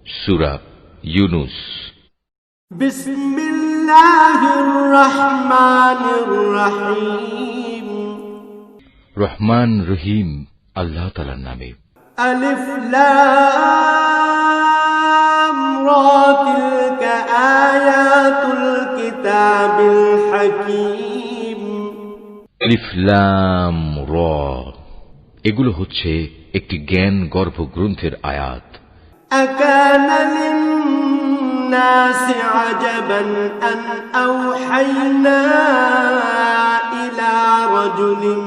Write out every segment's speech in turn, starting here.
সূরা ইউনুস। বিসমিল্লাহির রহমানির রহিম। রহমান রহিম আল্লাহ তাআলার নামে। আলিফ লাম রা তিলকা আয়াতুল কিতাবিল হাকীম। আলিফ লাম রা, এগুলো হচ্ছে একটি জ্ঞান গর্ভ গ্রন্থের আয়াত। আকানা লিন-নাসি আজাবান আন আওহাইনা ইলা রাজুলিন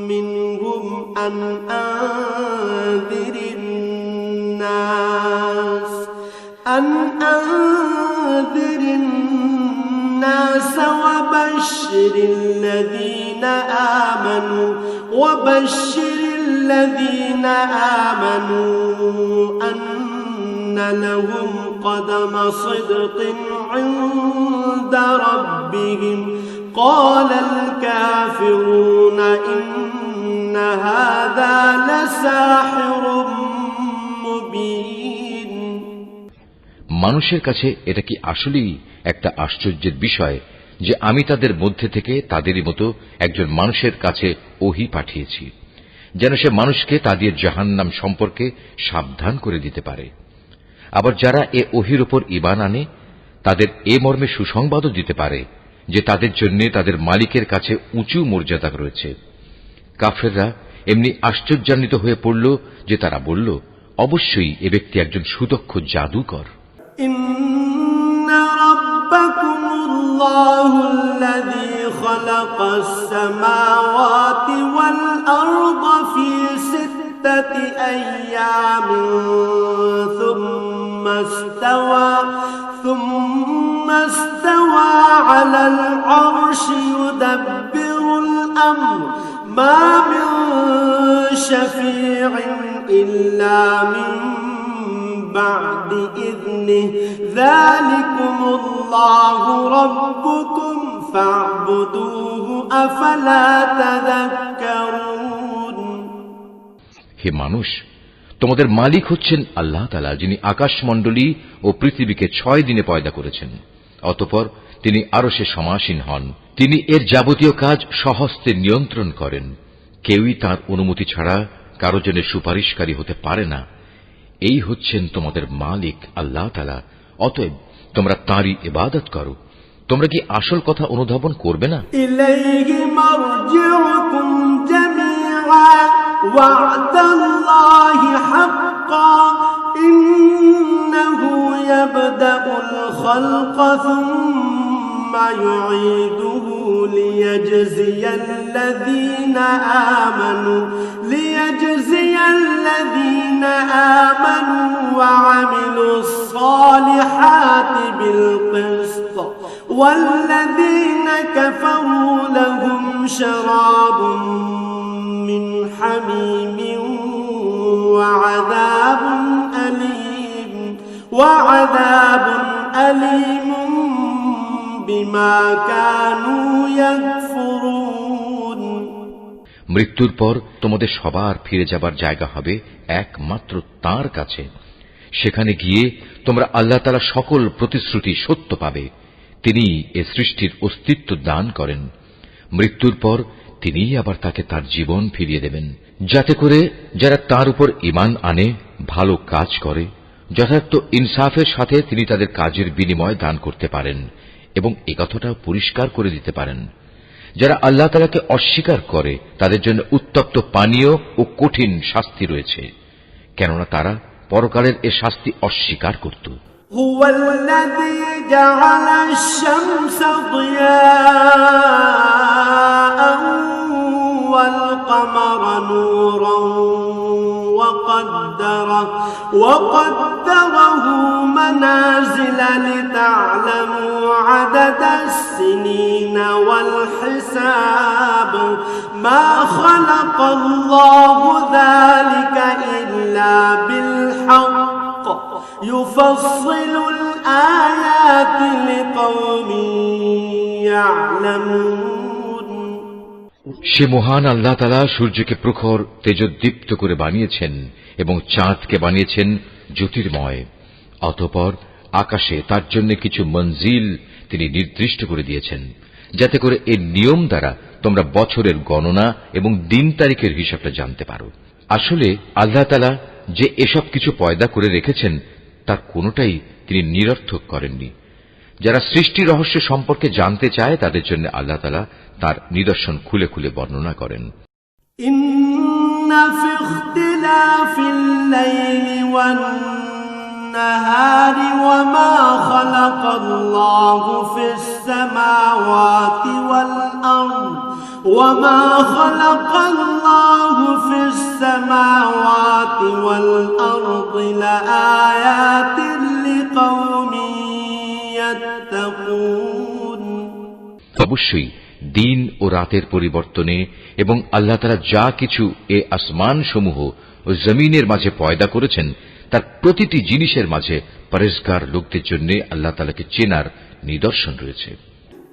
মিনহুম আন আনযিরিন নাস وبشر الذين آمنوا أن لهم قدم صدق عند ربهم قال الكافرون إن هذا لساحر مبين। মানুষের কাছে এটা কি আসলেই একটা আশ্চর্যের বিষয় যে আমি তাদের মধ্যে থেকে তাদেরই মতো একজন মানুষের কাছে ওহী পাঠিয়েছি, যেন সে মানুষকে তাদের জাহান্নাম সম্পর্কে সাবধান করে দিতে পারে। আবার যারা এ ওহীর উপর ঈমান আনে তাদের এ মর্মে সুসংবাদও দিতে পারে যে তাদের জন্য তাদের মালিকের কাছে উঁচু মর্যাদা রয়েছে। কাফেররা এমনি আশ্চর্যান্বিত হয়ে পড়ল যে তারা বলল, অবশ্যই এ ব্যক্তি একজন সুদক্ষ জাদুকর। الله الذي خلق السماوات والأرض في 6 أيام ثم استوى على العرش يدبر الأمر ما من شفيع إلا من بعد إذنه ذلكم الله ربكم فاعبدوه أفلا تذكرون। হে মানুষ, তোমাদের মালিক হচ্ছেন আল্লাহ তাআলা, যিনি আকাশমণ্ডলী ও পৃথিবীকে 6 দিনে পয়দা করেছেন। অতঃপর তিনি আরশে সমাসীন হন। তিনি এর যাবতীয় কাজ স্বহস্তে নিয়ন্ত্রণ করেন। কেউই তাঁর অনুমতি ছাড়া কারো জন্য সুপারিশকারী হতে পারে না। এই হচ্ছেন তোমাদের মালিক আল্লাহ তাআলা, অতএব তোমরা তাঁরই ইবাদত করো। তোমরা কি আসল কথা অনুধাবন করবে না? ইলাইহি মারজিউকুম জামিআ ওয়া'দাল্লাহি হাক্কান ইন্নাহু ইয়াবদাউল খালকা সুম্মা ইউঈদুহু লিয়াজজিয়াল্লাযীনা আমানু وعملوا الصالحات بالقسط والذين كفروا لهم شراب من حميم وعذاب أليم بما كانوا يكفرون। মৃত্যুর পর তোমাদের সবার ফিরে যাবার জায়গা হবে একমাত্র তাঁর কাছে। সেখানে গিয়ে তোমরা আল্লাহ তাআলা সকল প্রতিশ্রুতি সত্য পাবে। তিনি এ সৃষ্টির অস্তিত্ব দান করেন। মৃত্যুর পর তিনিই আবার তাকে তার জীবন ফিরিয়ে দেবেন, যাতে করে যারা তার উপর ঈমান আনে, ভালো কাজ করে, যথার্থ ইনসাফের সাথে তিনি তাদের কাজের বিনিময় দান করতে পারেন এবং একথাটাও পরিষ্কার করে দিতে পারেন। যারা আল্লাহ তাআলাকে অস্বীকার করে তাদের জন্য উত্তপ্ত পানীয় ও কঠিন শাস্তি রয়েছে, কেননা তারা পরকালের এ শাস্তি অস্বীকার করত। হুয়াল্লাযী জাআলাশ শামসা দিয়াআন ওয়াল কামারা নূরান وقدره منازل لتعلموا عدد السنين والحساب ما خلق الله ذلك إلا بالحق يفصل الآيات لقوم يعلمون। সে মহান আল্লাহ তাআলা সূর্যকে প্রখর তেজোদ্দীপ্ত করে বানিয়েছেন এবং চাঁদকে বানিয়েছেন জ্যোতির্ময়। অতঃপর আকাশে তার জন্য কিছু মঞ্জিল তিনি নির্দিষ্ট করে দিয়েছেন, যাতে করে এর নিয়ম দ্বারা তোমরা বছরের গণনা এবং দিন তারিখের হিসাবটা জানতে পারো। আসলে আল্লাহ তাআলা যে এসব কিছু পয়দা করে রেখেছেন তার কোনোটাই তিনি নিরর্থক করেননি। যারা সৃষ্টি রহস্য সম্পর্কে জানতে চায় তাদের জন্য আল্লাহ তাআলা তার নিদর্শন খুলে খুলে বর্ণনা করেন। ইন্না ফি ইখতিলাফিল লাইলি ওয়ান নাহারি ওয়া মা খালাকাল্লাহু ফিস সামাওয়াতি ওয়াল আরদ ওয়া মা খালাকাল্লাহু ফিস সামাওয়াতি ওয়াল আরদি লাআয়াতিন লিকাওমিন ইয়াত্তাকুন। অবশ্যই দিন ও রাতের পরিবর্তনে এবং আল্লাহ তাআলা যা কিছু এ আসমান সমূহ ও জমিনের মাঝে পয়দা করেছেন তার প্রতিটি জিনিসের মাঝে পরহেজগার লোকদের জন্য আল্লাহ তাআলাকে চেনার নিদর্শন রয়েছে।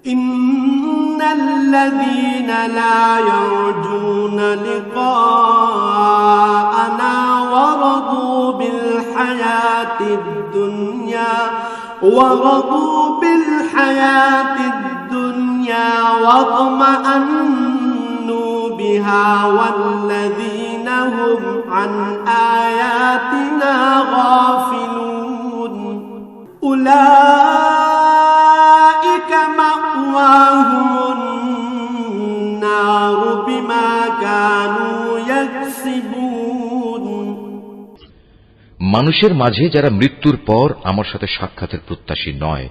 ইন্নাল্লাযীনা লা ইয়ারজুনা লিকাআনা ওয়া রাদু বিল হায়াতিদ দুনিয়া واطمأنوا بها والذين هم عن آياتنا غافلون أولئك مأواهم النار بما كانوا يكسبون। মানুষের মাঝে যারা মৃত্যুর পর আমার সাথে সাক্ষাতের প্রত্যাশী নয়,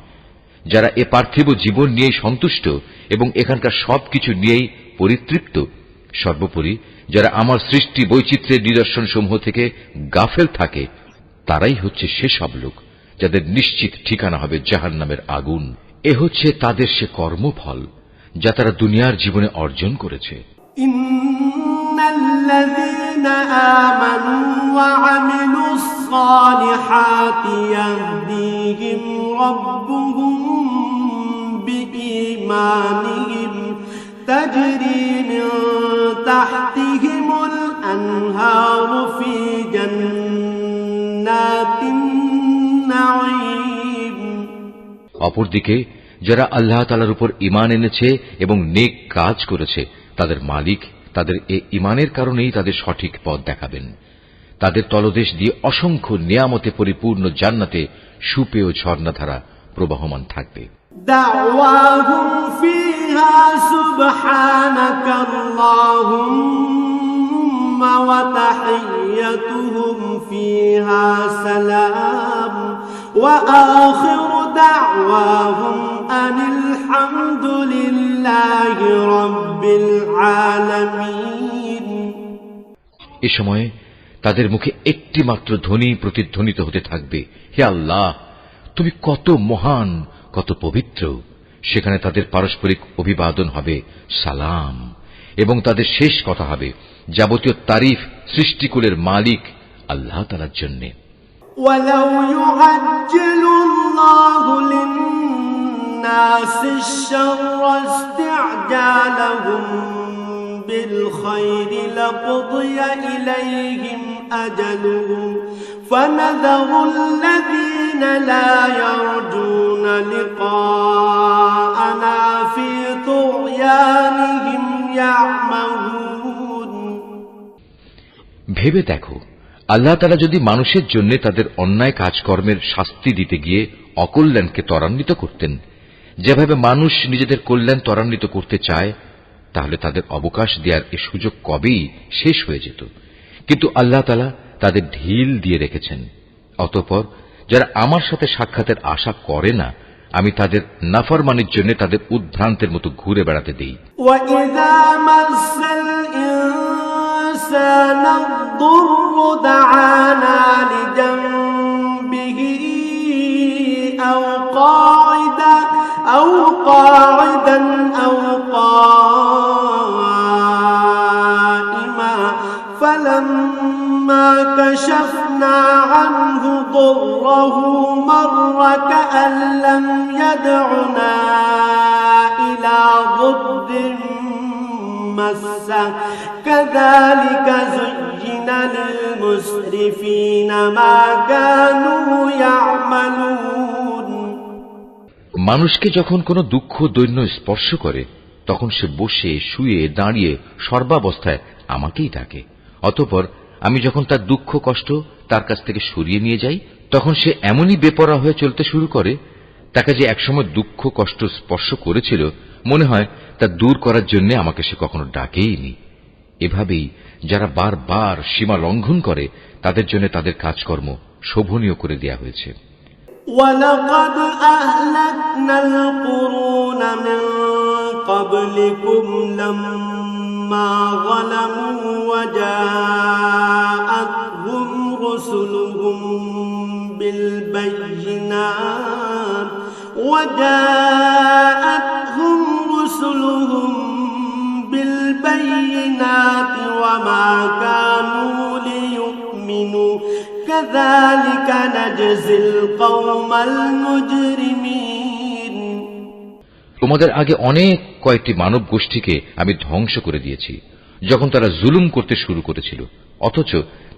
যারা এ পার্থিব জীবন নিয়ে সন্তুষ্ট এবং এখানকার সবকিছু নিয়েই পরিতৃপ্ত, সর্বোপরি যারা আমার সৃষ্টি বৈচিত্র্যের নিদর্শন সমূহ থেকে গাফেল থাকে, তারাই হচ্ছে সেসব লোক যাদের নিশ্চিত ঠিকানা হবে জাহান্নামের আগুন। এ হচ্ছে তাদের সে কর্মফল যা তারা দুনিয়ার জীবনে অর্জন করেছে। ইন্নাল্লাযীনা আমানু ওয়া আমিলুস সালিহাতি ইয়াহদিহিম রাব্বুহুম বিঈমানিহিম তাজরি মিন তাহতিহিমুল আনহারু ফি জান্নাতিন নাঈম। অপরদিকে যারা আল্লাহ তাআলার উপর ঈমান এনেছে এবং নেক কাজ করেছে তাদের মালিক তাদের এ ঈমানের কারণেই তাদের সঠিক পথ দেখাবেন। তাদের তলদেশ দিয়ে অসংখ্য নিয়ামতে পরিপূর্ণ জান্নাতে সুপেয় ঝর্ণাধারা প্রবাহমান থাকবে। দাওয়াহুম ফিহা সুবহানাকাল্লাহুম্মা ওয়া তাহিয়্যতুহুম ফিহা সালাম ওয়া আখিরু দাওয়াহুম আনিল হামদুলিল্লাহি রাব্বিল আলামিন। এ সময় তাদের মুখে একটি মাত্র ধ্বনি প্রতিধ্বনিত হতে থাকবে, হে আল্লাহ, তুমি কত মহান, কত পবিত্র। সেখানে তাদের পারস্পরিক অভিবাদন হবে সালাম, এবং তাদের শেষ কথা হবে যাবতীয় তারিফ সৃষ্টিকুলের মালিক আল্লাহ তাআলার জন্য। ওয়ালাউ ইউআজ্জিলুল্লাহু লিন-নাসি আশ-শাররা ইসতি'জালাহুম বিল-খায়রি লাকুদিয়া ইলাইহিম আজালুহুম ফানাযারুল্লাযীনা লা ইয়ারজুনা লিকাআনা ফি তুগয়ানিহিম ইয়া'মাহুন। ভেবে দেখো, আল্লাহ তাআলা যদি মানুষের জন্য তাদের অন্যায় কাজকর্মের শাস্তি দিতে গিয়ে অকল্যাণকে ত্বরান্বিত করতেন, যেভাবে মানুষ নিজেদের কল্যাণ ত্বরান্বিত করতে চায়, তাহলে তাদের অবকাশ দেওয়ার এ সুযোগ কবেই শেষ হয়ে যেত। কিন্তু আল্লাহ তাআলা তাদের ঢিল দিয়ে রেখেছেন। অতঃপর যারা আমার সাথে সাক্ষাতের আশা করে না, আমি তাদের নাফরমানির জন্য তাদের উদ্ভ্রান্তের মতো ঘুরে বেড়াতে দেই। وَإِذَا مَسَّ الْإِنسَانَ الضُّرُّ دَعَانَا لِجَنبِهِ أَوْ قَاعِدًا أَوْ قَائِمًا فَلَمَّا كَشَفْنَا عَنْهُ ضُرَّهُ مَرَّ كَأَن لَّمْ يَدْعُنَا إِلَى ضُرٍّ مَّسَّهُ كَذَلِكَ زُيِّنَ لِلْمُسْرِفِينَ مَا كَانُوا يَعْمَلُونَ تعملون মানুষকে যখন কোনো দুঃখ দৈন্য স্পর্শ করে তখন সে বসে শুয়ে দাঁড়িয়ে সর্বাবস্থায় আমাকেই ডাকে। অতঃপর আমি যখন তার দুঃখ কষ্ট তার কাছ থেকে সরিয়ে নিয়ে যাই তখন সে এমনই বেপরোয়া হয়ে চলতে শুরু করে, তাকে যে একসময় দুঃখ কষ্ট স্পর্শ করেছিল মনে হয় তা দূর করার জন্য আমাকে সে কখনো ডাকেইনি। এভাবেই যারা বারবার সীমা লঙ্ঘন করে তাদের জন্য তাদের কাজকর্ম শোভনীয় করে দেয়া হয়েছে। وَلَقَدْ أَهْلَكْنَا الْقُرُونَ مِنْ قَبْلِكُمْ لَمَّا ظَلَمُوا وَجَاءَتْهُمْ رُسُلُهُم بِالْبَيِّنَاتِ وَمَا كَانُوا لِيُؤْمِنُوا كَذَلِكَ نَجْزِي الْقَوْمَ الْمُجْرِمِينَ তোমাদের আগে অনেক কয়েকটি মানব গোষ্ঠীকে আমি ধ্বংস করে দিয়েছি যখন তারা জুলুম করতে শুরু করেছিল, অথচ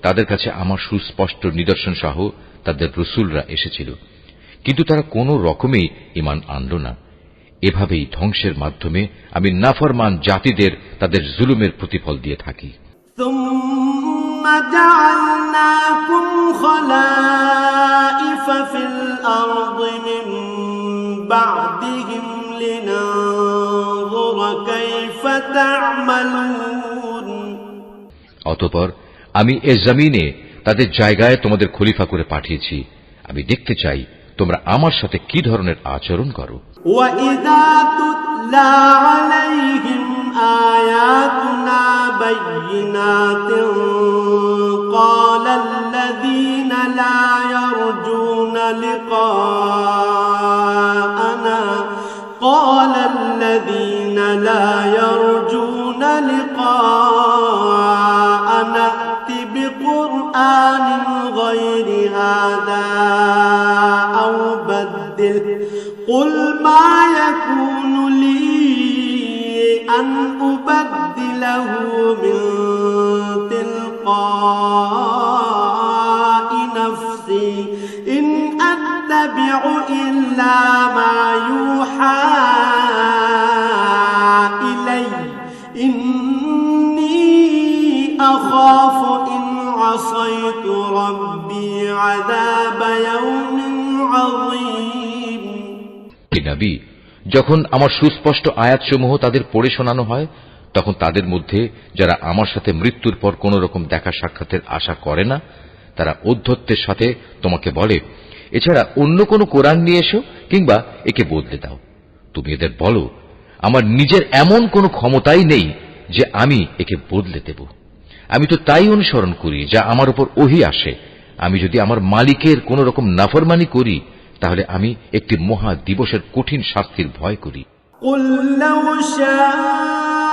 তাদের কাছে আমার সুস্পষ্ট নিদর্শন সহ তাদের রসুলরা এসেছিল, কিন্তু তারা কোনো রকমেই ঈমান আনল না। এভাবেই ধ্বংসের মাধ্যমে আমি নাফরমান জাতিদের তাদের জুলুমের প্রতিফল দিয়ে থাকি। ثُمَّ جَعَلْنَاكُمْ خَلَائِفَ فِي الْأَرْضِ مِنْ بَعْدِهِمْ لِنَنظُرَ كَيْفَ تَعْمَلُونَ অতঃপর আমি এ জমিনে তাদের জায়গায় তোমাদের খলিফা করে পাঠিয়েছি, আমি দেখতে চাই তোমরা আমার সাথে কি ধরনের আচরণ করো। وَإِذَا تُتْلَى عَلَيْهِمْ آيَاتُنَا بَيِّنَاتٍ قَالَ الَّذِينَ لَا يَرْجُونَ لِقَاءَنَا ائْتِ بِقُرْآنٍ غَيْرِ هَذَا أَوْ بَدِّلْهُ قُلْ مَا يَكُونُ لِي أَنْ أُبَدِّلَهُ مِنْ تِلْقَاءِ نَفْسِي إِنْ أَتَّبِعُ إِلَّا مَا يُوحَى إِلَيَّ إِنِّي أَخَافُ إِنْ عَصَيْتُ رَبِّي عَذَابَ يَوْمٍ عَظِيمٍ নবী, যখন আমার সুস্পষ্ট আয়াতসমূহ তাদের পড়ে শোনানো হয় তখন তাদের মধ্যে যারা আমার সাথে মৃত্যুর পর কোন রকম দেখা সাক্ষাতের আশা করে না তারা ঔদ্ধত্যের সাথে তোমাকে বলে, এছাড়া অন্য কোন কোরআন নিয়ে এসো কিংবা একে বদলে দাও। তুমি এদের বলো, আমার নিজের এমন কোনো ক্ষমতাই নেই যে আমি একে বদলে দেব। আমি তো তাই অনুসরণ করি যা আমার উপর ওহী আসে। আমি যদি আমার মালিকের কোন রকম নাফরমানি করি তাহলে আমি একটি মহা দিবসের কঠিন শাস্তির ভয় করি। قُلْ لَوْ شَاءَ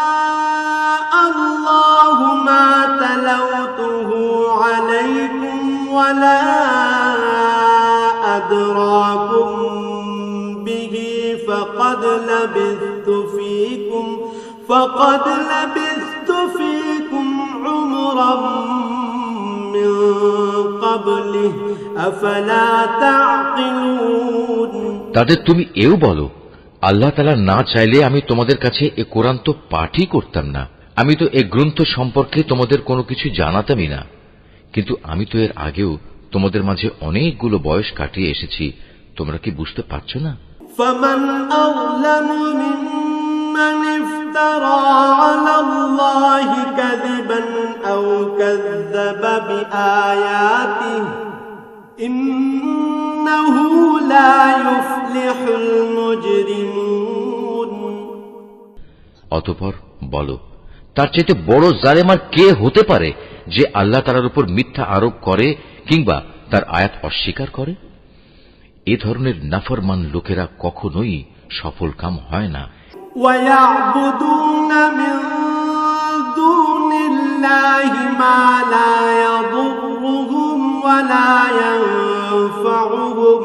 اللَّهُ مَا تَلَوْتُهُ عَلَيْكُمْ وَلَا أَدْرَاكُمْ بِهِ فَقَدْ لَبِثْتُ فِيكُمْ عُمُرًا مِّن قَبْلِهِ أَفَلَا تَعْقِلُونَ তাদের তুমি এও বলো, আল্লাহ তাআলা না চাইলে আমি তোমাদের কাছে এ কোরআন তো পাঠই করতাম না। আমি তো এ গ্রন্থ সম্পর্কে তোমাদের কোনো কিছু জানাতামই না, কিন্তু আমি তো এর আগেও তোমাদের মাঝে অনেকগুলো বয়স কাটিয়ে এসেছি। তোমরা কি বুঝতে পারছো না? فَمَنْ أَظْلَمُ مِمَّنِ افْتَرَى عَلَى اللَّهِ كَذِبًا أَوْ كَذَّبَ بِآيَاتِهِ إِنَّهُ لَا يُفْلِحُ الْمُجْرِمُونَ অতঃপর বলো, তার চাইতে বড় জালেম আর কে হতে পারে যে আল্লাহ তাআলার উপর মিথ্যা আরোপ করে কিংবা তার আয়াত অস্বীকার করে? এ ধরনের নাফরমান লোকেরা কখনোই সফল কাম হয় না। وَيَعْبُدُونَ مِن دُونِ اللَّهِ مَا لَا يَضُرُّهُمْ وَلَا يَنفَعُهُمْ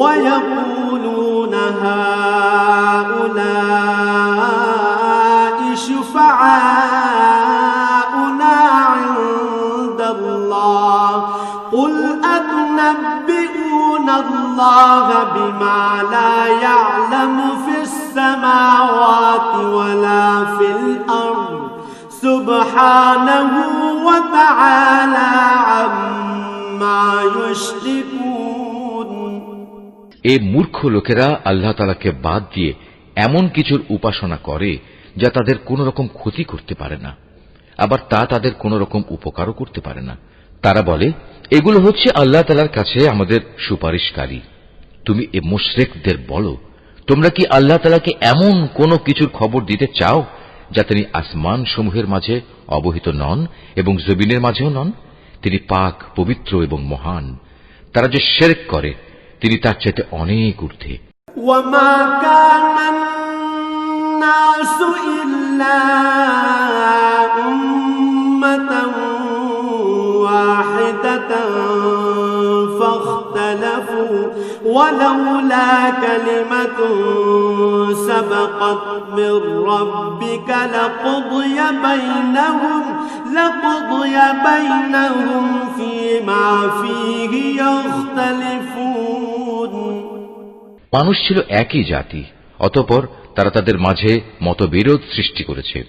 وَيَقُولُونَ هَؤُلَاءِ شُفَعَاؤُنَا عِندَ اللَّهِ قل أتنبئون الله بما لا يعلم في السماوات ولا في الأرض سبحانه وتعالى عما يشركون এই মূর্খ লোকেরা আল্লাহ তাআলাকে বাদ দিয়ে এমন কিছুর উপাসনা করে যা তাদের কোন রকম ক্ষতি করতে পারে না, আবার তা তাদের কোন রকম উপকারও করতে পারে না। তারা বলে এগুলো হচ্ছে আল্লাহ তাআলার কাছে আমাদের সুপারিশকারী। তুমি এ মুশরিকদের বলো, তোমরা কি আল্লাহ তাআলাকে এমন কোন কিছুর খবর দিতে চাও যা তিনি আসমান সমূহের মাঝে অবহিত নন এবং জমিনের মাঝেও নন? তিনি পাক, পবিত্র এবং মহান। তারা যে শিরক করে তিনি তার চাইতে অনেক ঊর্ধ্বে। وما كان الناس إلا أمة واحدة فاختلفوا ولولا كلمة سبقت من ربك لقضي بينهم فيما فيه يختلفون মানুষ ছিল একই জাতি, অতঃপর তারা তাদের মাঝে মতবিরোধ সৃষ্টি করেছে।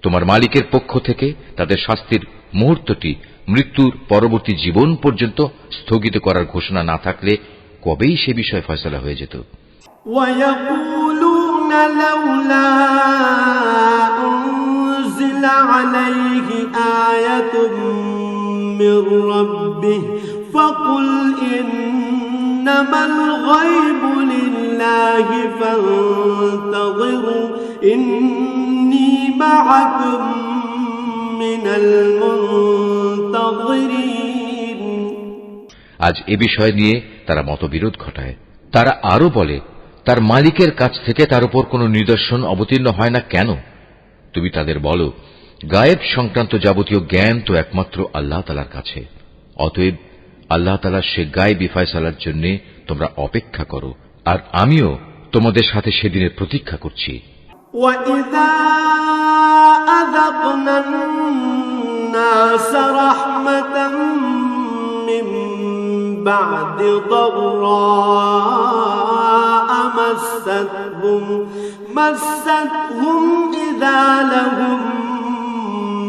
তোমার মালিকের পক্ষ থেকে তাদের শাস্তির মুহূর্তটি মৃত্যুর পরবর্তী জীবন পর্যন্ত স্থগিত করার ঘোষণা না থাকলে কবেই সে বিষয়ে ফয়সালা হয়ে যেত। وَيَقُولُونَ لَوْلَا أُنزِلَ عَلَيْهِ آيَةٌ مِّن رَّبِّهِ فَقُلْ إِنَّمَا الْغَيْبُ لِلَّهِ فَانتَظِرُوا إِنِّي مَعَكُم مِّنَ الْمُنتَظِرِينَ। আজ এ বিষয় নিয়ে তারা মতবিরোধ ঘটায়। তারা আরো বলে, তার মালিকের কাছ থেকে তার উপর কোনো নিদর্শন অবতীর্ণ হয় না কেন? তুমি তাদের বলো, গায়েব সংক্রান্ত যাবতীয় জ্ঞান তো একমাত্র আল্লাহ তাআলার কাছে। অতএব আল্লাহ তাআলার সে গায়েবী ফয়সালার জন্য তোমরা অপেক্ষা করো, আর আমিও তোমাদের সাথে সেদিনের প্রতীক্ষা করছি। وَإِذَا أَذَقْنَا النَّاسَ رَحْمَةً مِّن بَعْدِ ضَرَّاءَ مَسَّتْهُمْ إِذَا لَهُم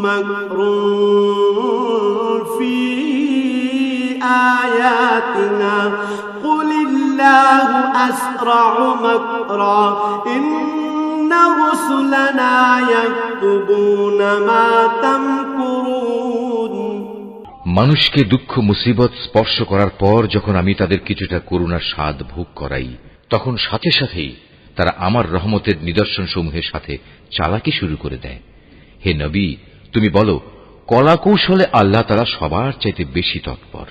مَّكْرٌ فِي آيَاتِنَا قُلِ اللَّهُ أَسْرَعُ مَكْرًا إِنَّ رُسُلَنَا يَكْتُبُونَ مَا تَمْكُرُونَ। মানুষকে দুঃখ মুসিবত স্পর্শ করার পর যখন আমি তাদের কিছুটা করুণার স্বাদ ভোগ করাই, তখন সাথে সাথেই তারা আমার রহমতের নিদর্শন সমূহের সাথে চালাকি শুরু করে দেয়। হে নবী, তুমি বলো, কলাকৌশলে আল্লাহ তাআলা সবার চাইতে বেশি তৎপর।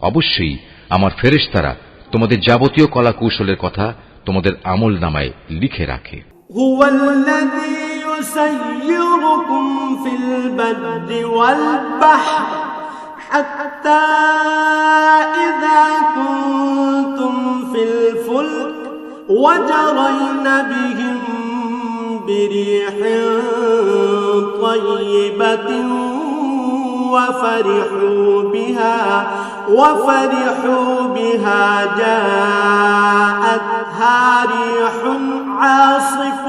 অবশ্যই আমার ফেরেশতারা তোমাদের যাবতীয় কলাকৌশলের কথা তোমাদের আমল নামায় লিখে রাখে। هو الذي يسيركم في البر والبحر حتى إذا كنتم في الفلك وجرين بهم بريح طيبة وفرحوا بها جاءتها ريح عاصف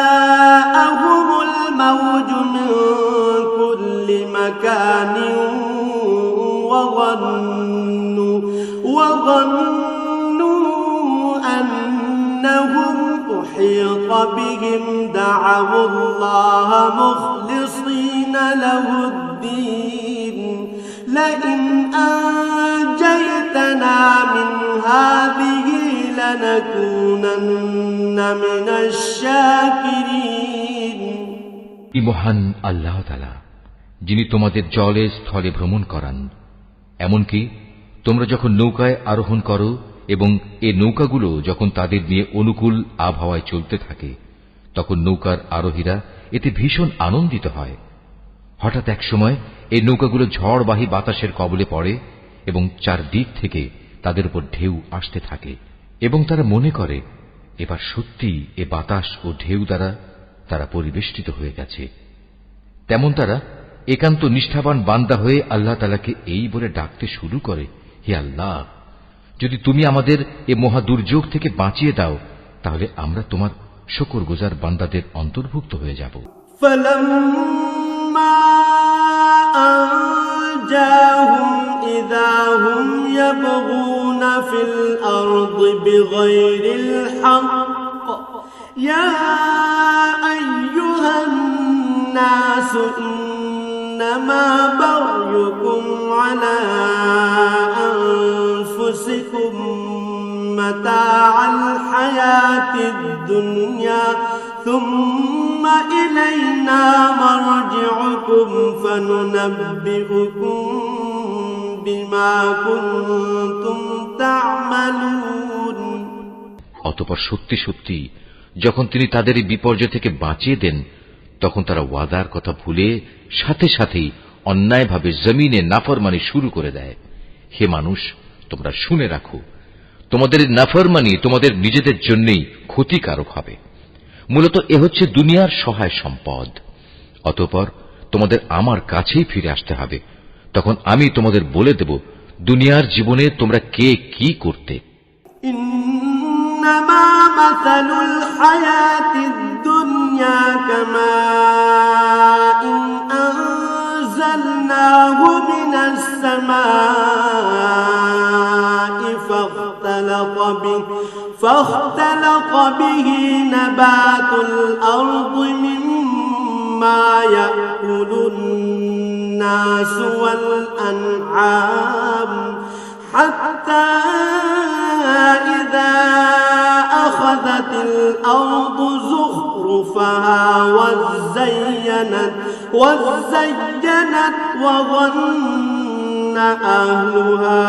وجاءهم الموج من كل مكان وظنوا أنهم أحيط بهم دعوا الله مخلصين له الدين لئن أنجيتنا من هذه لنكونن من الشاكرين। মহান আল্লাহ তাআলা, যিনি তোমাদের জলে স্থলে ভ্রমণ করান, এমনকি তোমরা যখন নৌকায় আরোহণ করো এবং এ নৌকাগুলো যখন তাদের নিয়ে অনুকূল আবহাওয়ায় চলতে থাকে, তখন নৌকার আরোহীরা এতে ভীষণ আনন্দিত হয়। হঠাৎ এক সময় এই নৌকাগুলো ঝড়বাহী বাতাসের কবলে পড়ে এবং চারদিক থেকে তাদের উপর ঢেউ আসতে থাকে এবং তারা মনে করে এবার সত্যি এ বাতাস ও ঢেউ দ্বারা তারা পরিবেষ্টিত হয়ে গেছে। তেমন তারা একান্ত নিষ্ঠাবান বান্দা হয়ে আল্লাহ তাআলাকে এই বলে ডাকতে শুরু করে, হে আল্লাহ, যদি তুমি আমাদের এ মহা দুর্যোগ থেকে বাঁচিয়ে দাও তাহলে আমরা তোমার শুকরগুজার বান্দাদের অন্তর্ভুক্ত হয়ে যাব। فلما أنجاهم إذا هم يبغون في الأرض بغير الحق يا أيها الناس إنما بغيكم على أنفسكم متاع الحياة الدنيا ثم إلينا مرجعكم فننبئكم بما كنتم تعملون। অতঃপর সত্যি সত্যি যখন তিনি তাদের এই বিপর্যয় থেকে বাঁচিয়ে দেন তখন তারা ওয়াদার কথা ভুলে সাথে সাথেই অন্যায়ভাবে জমিনে নাফরমানি শুরু করে দেয়। হে মানুষ, তোমরা শুনে রাখো, তোমাদের নাফরমানি তোমাদের নিজেদের জন্যই ক্ষতিকারক হবে। মূলত এ হচ্ছে দুনিয়ার সহায় সম্পদ। অতঃপর তোমাদের আমার কাছেই ফিরে আসতে হবে, তখন আমি তোমাদের বলে দেব দুনিয়ার জীবনে তোমরা কে কি করতে। إنما مثل الحياة الدنيا كماء أنزلناه من السماء فاختلط به نبات الأرض مما يأكل الناس والأنعام حتى إذا أخذت الأرض زخرفها وزينت وظن أهلها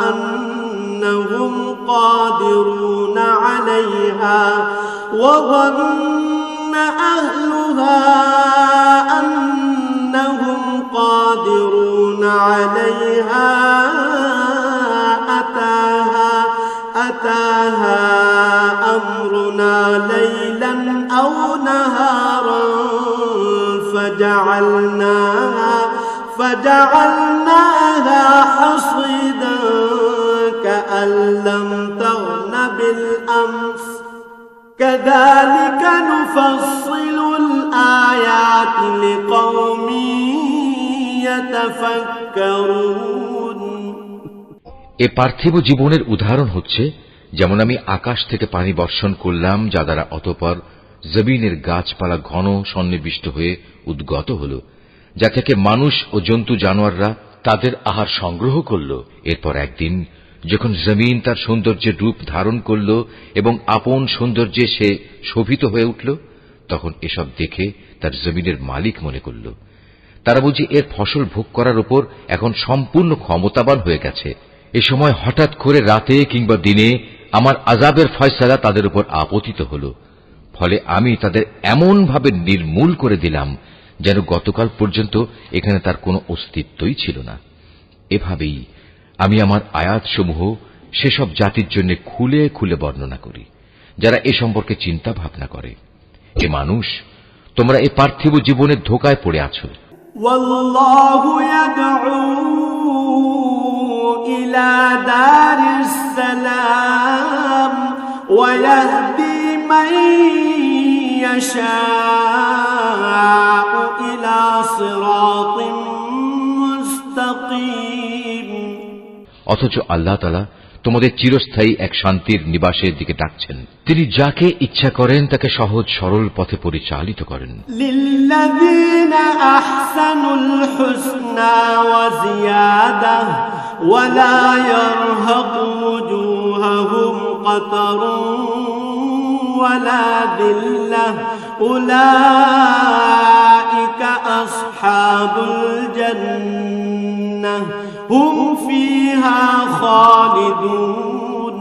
أنهم قادرون عليها أتاها أمرنا ليلا أو نهارا فجعلناها حصيدا كأن لم تغن بالأمس كذلك نفصل الآيات لقوم يتفكرون। এ পার্থিব জীবনের উদাহরণ হচ্ছে যেমন আমি আকাশ থেকে পানি বর্ষণ করলাম, যা দ্বারা অতঃপর জমিনের গাছপালা ঘন সন্নিবিষ্ট হয়ে উদ্গত হল, যা থেকে মানুষ ও জন্তু জানোয়াররা তাদের আহার সংগ্রহ করল। এরপর একদিন যখন জমিন তার সৌন্দর্যের রূপ ধারণ করল এবং আপন সৌন্দর্যে সে শোভিত হয়ে উঠল, তখন এসব দেখে তার জমিনের মালিক মনে করল তারা বুঝি এর ফসল ভোগ করার উপর এখন সম্পূর্ণ ক্ষমতাবান হয়ে গেছে। এ সময় হঠাৎ করে রাতে কিংবা দিনে আমার আযাবের ফয়সালা তাদের উপর আপতিত হল, ফলে আমি তাদের এমন ভাবে নির্মূল করে দিলাম যেন গতকাল পর্যন্ত এখানে তার কোনো অস্তিত্বই ছিল না। এভাবেই আমি আমার আয়াতসমূহ সেসব জাতির জন্য খুলে খুলে বর্ণনা করি যারা এ সম্পর্কে চিন্তা ভাবনা করে। এ মানুষ, তোমরা এ পার্থিব জীবনের ধোঁকায় পড়ে আছো। والله يدعو إلى دار السلام ويهدي من يشاء إلى صراط مستقيم। অথচ আল্লাহ তাআলা তোমাদের চিরস্থায়ী এক শান্তির নিবাসের দিকে ডাকছেন। তিনি যাকে ইচ্ছা করেন তাকে সহজ সরল পথে পরিচালিত করেন। লিল্লাযীনা আহসানুল হুসনা ওয়া জিয়াদা ওয়া লা ইয়ারহাকু ওয়ুজুহাহুম কাতারুন ওয়া লা যিল্লাহ উলাইকা আসহাবুল জান্নাহ হুম ফিহা খালিদুন।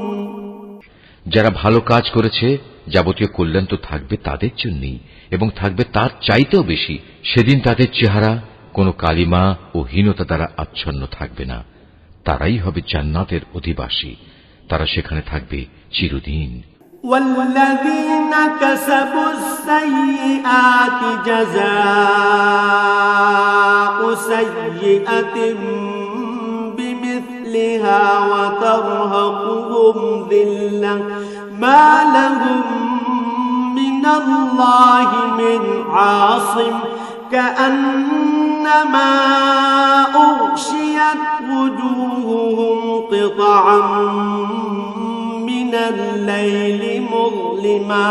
যারা ভালো কাজ করেছে যাবতীয় কল্যাণ তো থাকবে তাদের জন্যই এবং থাকবে তার চাইতেও বেশি। সেদিন তাদের চেহারা কোনো কালিমা ও হীনতা দ্বারা আচ্ছন্ন থাকবে না। তারাই হবে জান্নাতের অধিবাসী, তারা সেখানে থাকবে চিরদিন। والذين كسبوا السيئات جزاء سيئة بمثلها وترهقهم ذلة ما لهم من الله من عاصم كأنما أغشيت وجوههم قطعا من الليل مظلما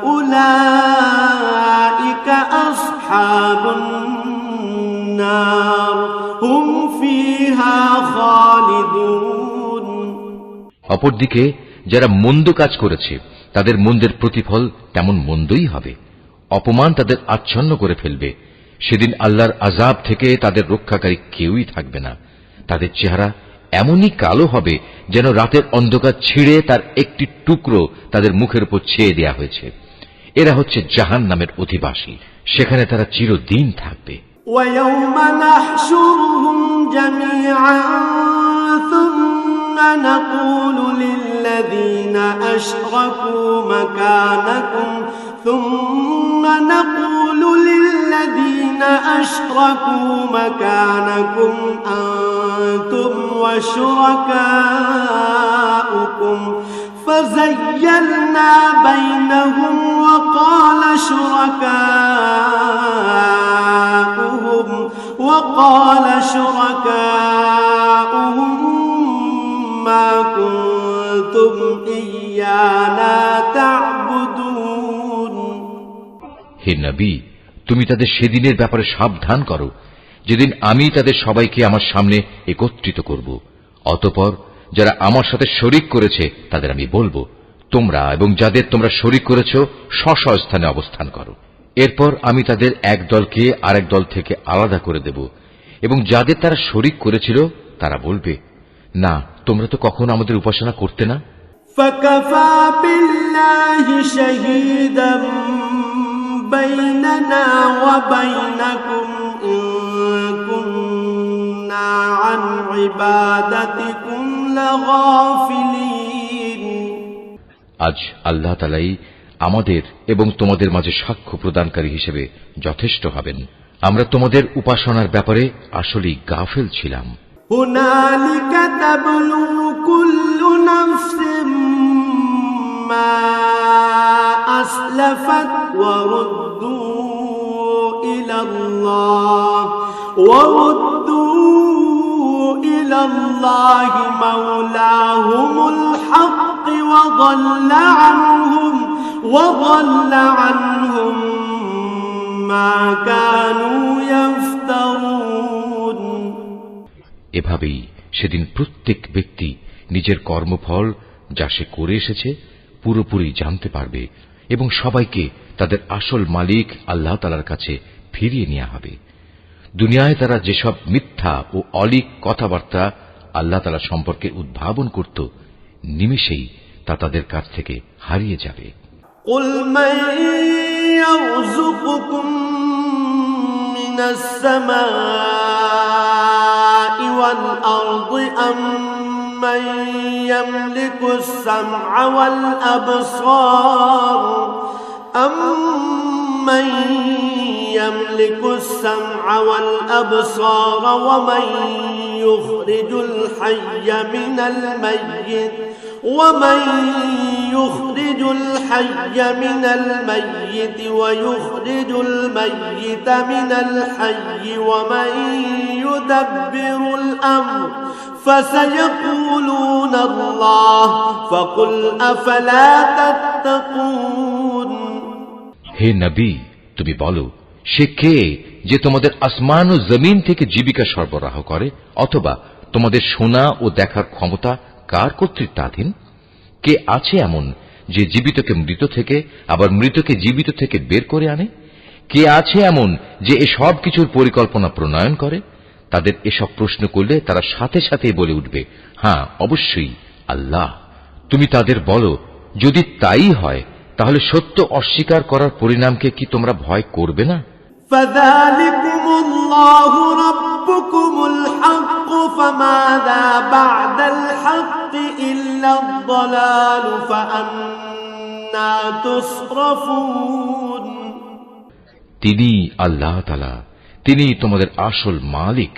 أولئك أصحاب النار هم فيها خالدون অপরদিকে যারা মন্দ কাজ করেছে তাদের মন্দের প্রতিফল তেমন মন্দই হবে। অপমান তাদের আচ্ছন্ন করে ফেলবে। সেদিন আল্লাহর আযাব থেকে তাদের রক্ষাকারী কেউই থাকবে না। তাদের চেহারা এমনই কালো হবে যেন রাতের অন্ধকার ছিঁড়ে তার একটি টুকরো তাদের মুখের উপর ছেয়ে দেয়া হয়েছে। এরা হচ্ছে জাহান্নামের অধিবাসী, সেখানে তারা চিরদিন থাকবে। ويوم نحشرهم جميعا ثم نقول للذين أشركوا مكانكم أنتم وشركاؤكم فزيلنا بينهم وقال شركاؤهم ما كنتم إيانا تعبدون হে নবী, তুমি তাদের সেদিনের ব্যাপারে সাবধান করো যেদিন আমি তাদের সবাইকে আমার সামনে একত্রিত করব। অতঃপর যারা আমার সাথে শরীক করেছে তাদের আমি বলবো, তোমরা এবং যাদের তোমরা শরীক করেছ স্ব স্থানে অবস্থান করো। এরপর আমি তাদের এক দলকে আরেক দল থেকে আলাদা করে দেব এবং যাদের তারা শরীক করেছিল তারা বলবে, না, তোমরা তো কখনো আমাদের উপাসনা করতে না। فكفى بالله شهيدا بيننا وبينكم إن كنا عن عبادتكم لغافلين আজ আল্লাহ তাআলাই আমাদের এবং তোমাদের মাঝে সাক্ষ্য প্রদানকারী হিসেবে যথেষ্ট হবেন। আমরা তোমাদের উপাসনার ব্যাপারে আসলেই গাফেল ছিলাম। هنالك تبلو كل نفس ما أسلفت وردوا إلى الله مولاهم الحق وضل عنهم ما كانوا يفترون এভাবেই সেদিন প্রত্যেক ব্যক্তি নিজের কর্মফল যা সে করে এসেছে পুরোপুরি জানতে পারবে এবং সবাইকে তাদের আসল মালিক আল্লাহ তাআলার কাছে ফিরিয়ে নেওয়া হবে। দুনিয়ায় তারা যেসব মিথ্যা ও অলীক কথাবার্তা আল্লাহ তাআলা সম্পর্কে উদ্ভাবন করত, নিমেষেই তা তাদের কাছ থেকে হারিয়ে যাবে। قل من يرزقكم من السماء والأرض أم من يملك السمع والأبصار ومن يخرج الحي من الميت ويخرج الميت من الحي ومن يدبر الأمر فسيقولون الله فقل أفلا تتقون হে নবী, তুমি বলো, সে কে যে তোমাদের আসমান ও জমিন থেকে জীবিকা সরবরাহ করে, অথবা তোমাদের শোনা ও দেখার ক্ষমতা কার কর্তৃত্বাধীন? কে আছে এমন যে জীবিতকে মৃত থেকে আবার মৃতকে জীবিত থেকে বের করে আনে? কে আছে এমন যে এসব কিছুর পরিকল্পনা প্রণয়ন করে? তাদের এসব প্রশ্ন করলে তারা সাথে সাথে বলে উঠবে, হ্যাঁ, অবশ্যই আল্লাহ। তুমি তাদের বলো, যদি তাই হয় তাহলে সত্য অস্বীকার করার পরিণামকে কি তোমরা ভয় করবে না? فذلكم الله ربكم الحق فماذا بعد الحق إلا الضلال فأنا تصرفون তিনি আল্লাহ তাআলা, তিনি তোমাদের আসল মালিক।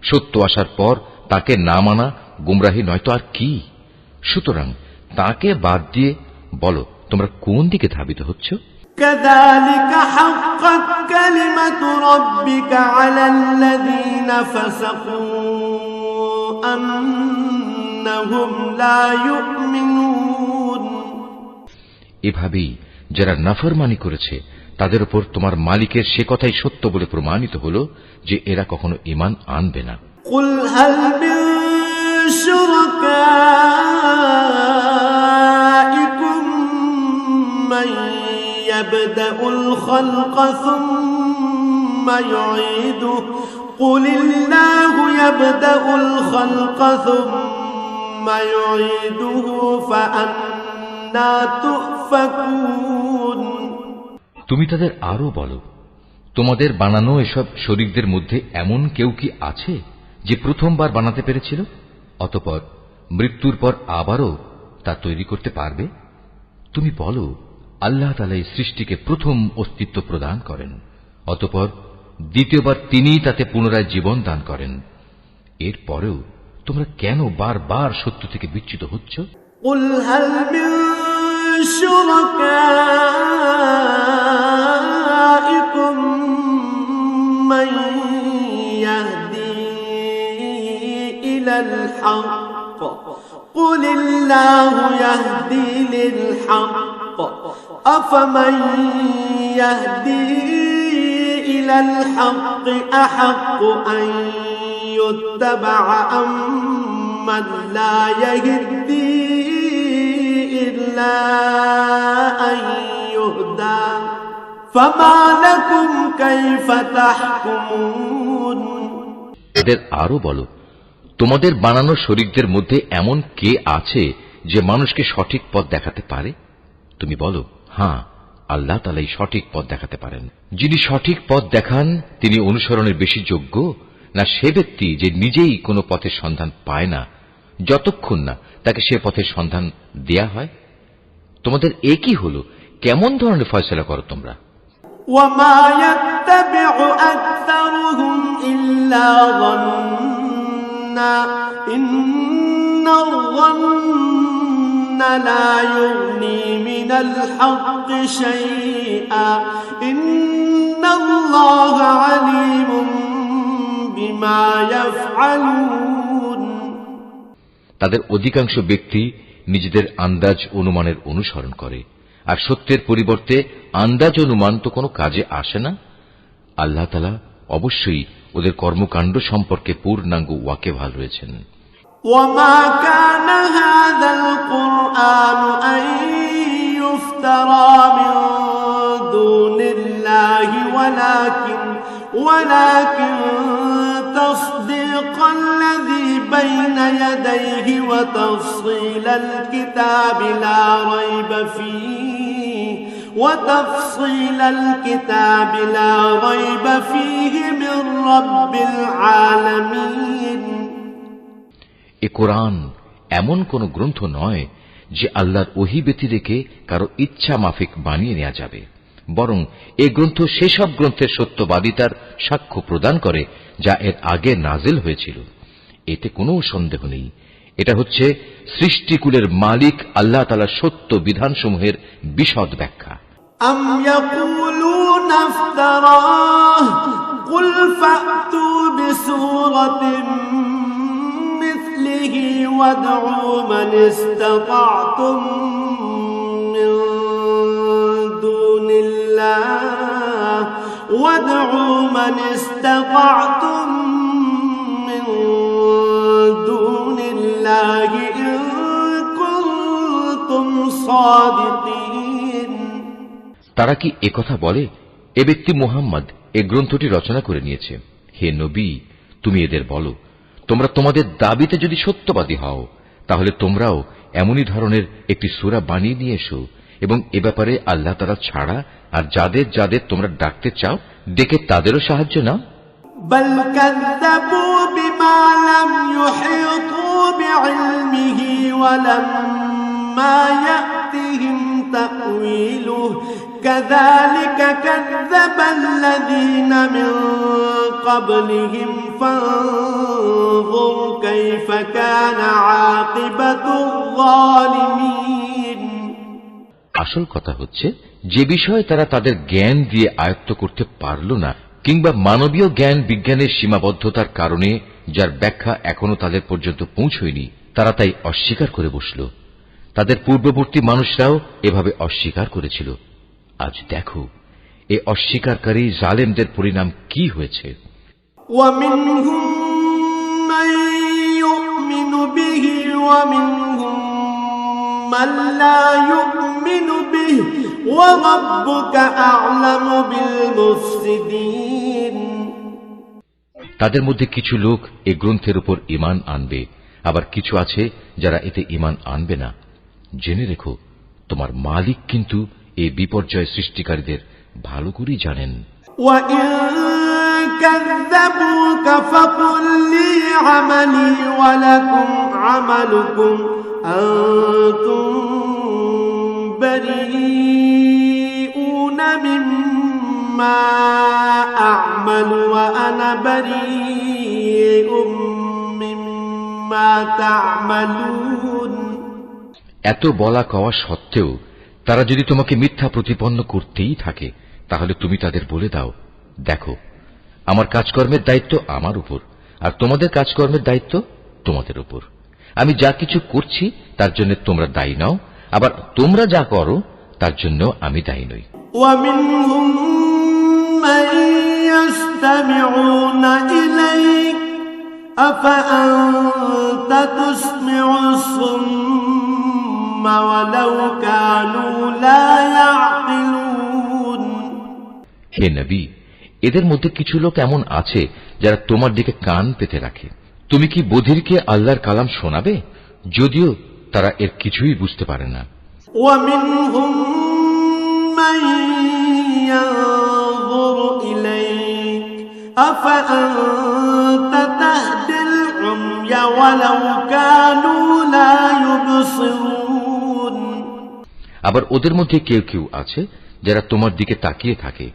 সত্য আসার পর তাকে না মানা গুমরাহি নয়তো আর কি। সুতরাং তাকে বাদ দিয়ে বলো তোমরা কোন দিকে ধাবিত হচ্ছ। كذلك حقت كلمة ربك على الذين فسقوا أنهم لا يؤمنون এভাবেই যারা নাফরমানি করেছে তাদের উপর তোমার মালিকের সে কথাই সত্য বলে প্রমাণিত হল যে এরা কখনো ঈমান আনবে না। قل هل من شركائكم من يبدأ الخلق ثم يعيده قل الله يبدأ الخلق ثم يعيده فأنى تؤفكون তুমি তাদের আরো বলো, তোমাদের বানানো এসব শরীকদের মধ্যে এমন কেউ কি আছে যে প্রথমবার বানাতে পেরেছিল, অতঃপর মৃত্যুর পর আবারও তা তৈরি করতে পারবে? তুমি বলো, আল্লাহ তাআলা এই সৃষ্টিকে প্রথম অস্তিত্ব প্রদান করেন, অতঃপর দ্বিতীয়বার তিনিই তাতে পুনরায় জীবন দান করেন। এরপরেও তোমরা কেন বারবার সত্য থেকে বিচ্যুত হচ্ছ? قل هل من شركائكم من يهدي إلى الحق قل الله يهدي للحق أفمن يهدي إلى الحق أحق أن يتبع أم من لا يهدي إلا أن يهدى فما لكم كيف تحكمون এদের আরো বলো, তোমাদের বানানো শরীকদের মধ্যে এমন কে আছে যে মানুষকে সঠিক পথ দেখাতে পারে? তুমি বলো, হ্যাঁ, আল্লাহ তাআলাই সঠিক পথ দেখাতে পারেন। যিনি সঠিক পথ দেখান তিনি অনুসরণের বেশি যোগ্য না সে ব্যক্তি যে নিজেই কোনো পথের সন্ধান পায় না যতক্ষণ না তাকে সে পথের সন্ধান দেয়া হয়? তোমাদের একই হলো, কেমন ধরনের ফয়সালা করো তোমরা? وما يتبع أكثرهم إلا ظنا إن الظن لا يغني من الحق شيئا إن الله عليم بما يفعلون তাদের অধিকাংশ ব্যক্তি নিজেদের আন্দাজ অনুমানের অনুসরণ করে, আর সত্যের পরিবর্তে আন্দাজ অনুমান তো কোনো কাজে আসে না। আল্লাহ তাআলা অবশ্যই ওদের কর্মকাণ্ড সম্পর্কে পূর্ণাঙ্গ ওয়াকিবহাল রয়েছেন। وما كان هذا القرآن أن يفترى من دون الله ولكن تصديق الذي بين يديه وتفصيل الكتاب لا ريب فيه من رب العالمين এ কোরআন এমন কোন গ্রন্থ নয় যে আল্লাহর ওহী ব্যতি রেখে কারো ইচ্ছা মাফিক বানিয়ে নেওয়া যাবে, বরং এ গ্রন্থ সেসব গ্রন্থের সত্যবাদিতার সাক্ষ্য প্রদান করে যা এর আগে নাজিল হয়েছিল। এতে কোনো সন্দেহ নেই, এটা হচ্ছে সৃষ্টিকুলের মালিক আল্লাহ তাআলার সত্য বিধানসমূহের বিশদ ব্যাখ্যা। أم يقولون افتراه قل فأتوا بسورة مثله وادعوا من استطعتم من دون الله إن كنتم صادقين তারা কি একথা বলে, এ ব্যক্তি মুহাম্মদ এ গ্রন্থটি রচনা করে নিয়েছে? হে নবী, তুমি এদের বলো, তোমরা তোমাদের দাবিতে যদি সত্যবাদী হও তাহলে তোমরাও এমনই ধরনের একটি সূরা বানিয়ে নিয়ে এসো এবং এ ব্যাপারে আল্লাহ তাআলা ছাড়া আর যাদের যাদের তোমরা ডাকতে চাও ডেকে তাদেরও সাহায্য নাও। بل كذبوا بما لم يحيطوا بعلمه ولما يأتهم تأويله كذلك كذب الذين من قبلهم فانظر كيف كان عاقبة الظالمين আসল কথা হচ্ছে যে বিষয়ে তারা তাদের জ্ঞান দিয়ে আয়ত্ত করতে পারল না কিংবা মানবীয় জ্ঞান বিজ্ঞানের সীমাবদ্ধতার কারণে যার ব্যাখ্যা এখনো তাদের পর্যন্ত পৌঁছয়নি তারা তাই অস্বীকার করে বসল তাদের পূর্ববর্তী মানুষরাও এভাবে অস্বীকার করেছিল আজ দেখো এই অস্বীকারী জালেমদের পরিণাম কি হয়েছে ومنهم من يؤمن به ومنهم من لا يؤمن به وربك أعلم بالمفسدين তাদের মধ্যে কিছু লোক এই গ্রন্থের উপর ঈমান আনবে আবার কিছু আছে যারা এতে ঈমান আনবে না জেনে রেখো তোমার মালিক কিন্তু এই বিপর্যয় সৃষ্টিকারীদের ভালো করেই জানেন وإن كذبوك فقل لي عملي ولكم عملكم أنتم بريئون مما أعمل وأنا بريء مما تعملون এত বলা কওয়া সত্ত্বেও তারা যদি তোমাকে মিথ্যা প্রতিপন্ন করতেই থাকে তাহলে তুমি তাদের বলে দাও দেখো আমার কাজকর্মের দায়িত্ব আমার উপর আর তোমাদের কাজকর্মের দায়িত্ব তোমাদের উপর আমি যা কিছু করছি তার জন্য তোমরা দায়ী নাও আবার তোমরা যা করো তার জন্য আমি দায়ী নই ومنهم من يستمعون إليك أفأنت تسمع الصم ولو كانوا لا يعقلون হে নবী এদের মধ্যে কিছু লোক এমন আছে যারা তোমার দিকে কান পেতে রাখে তুমি কি বধিরকে আল্লাহর কালাম শোনাবে যদিও তারা এর কিছুই বুঝতে পারে না ومنهم من ينظر إليك أفأنت تهدي العمي ولو كانوا لا يبصرون আবার ওদের মধ্যে কেউ কেউ আছে যারা তোমার দিকে তাকিয়ে থাকে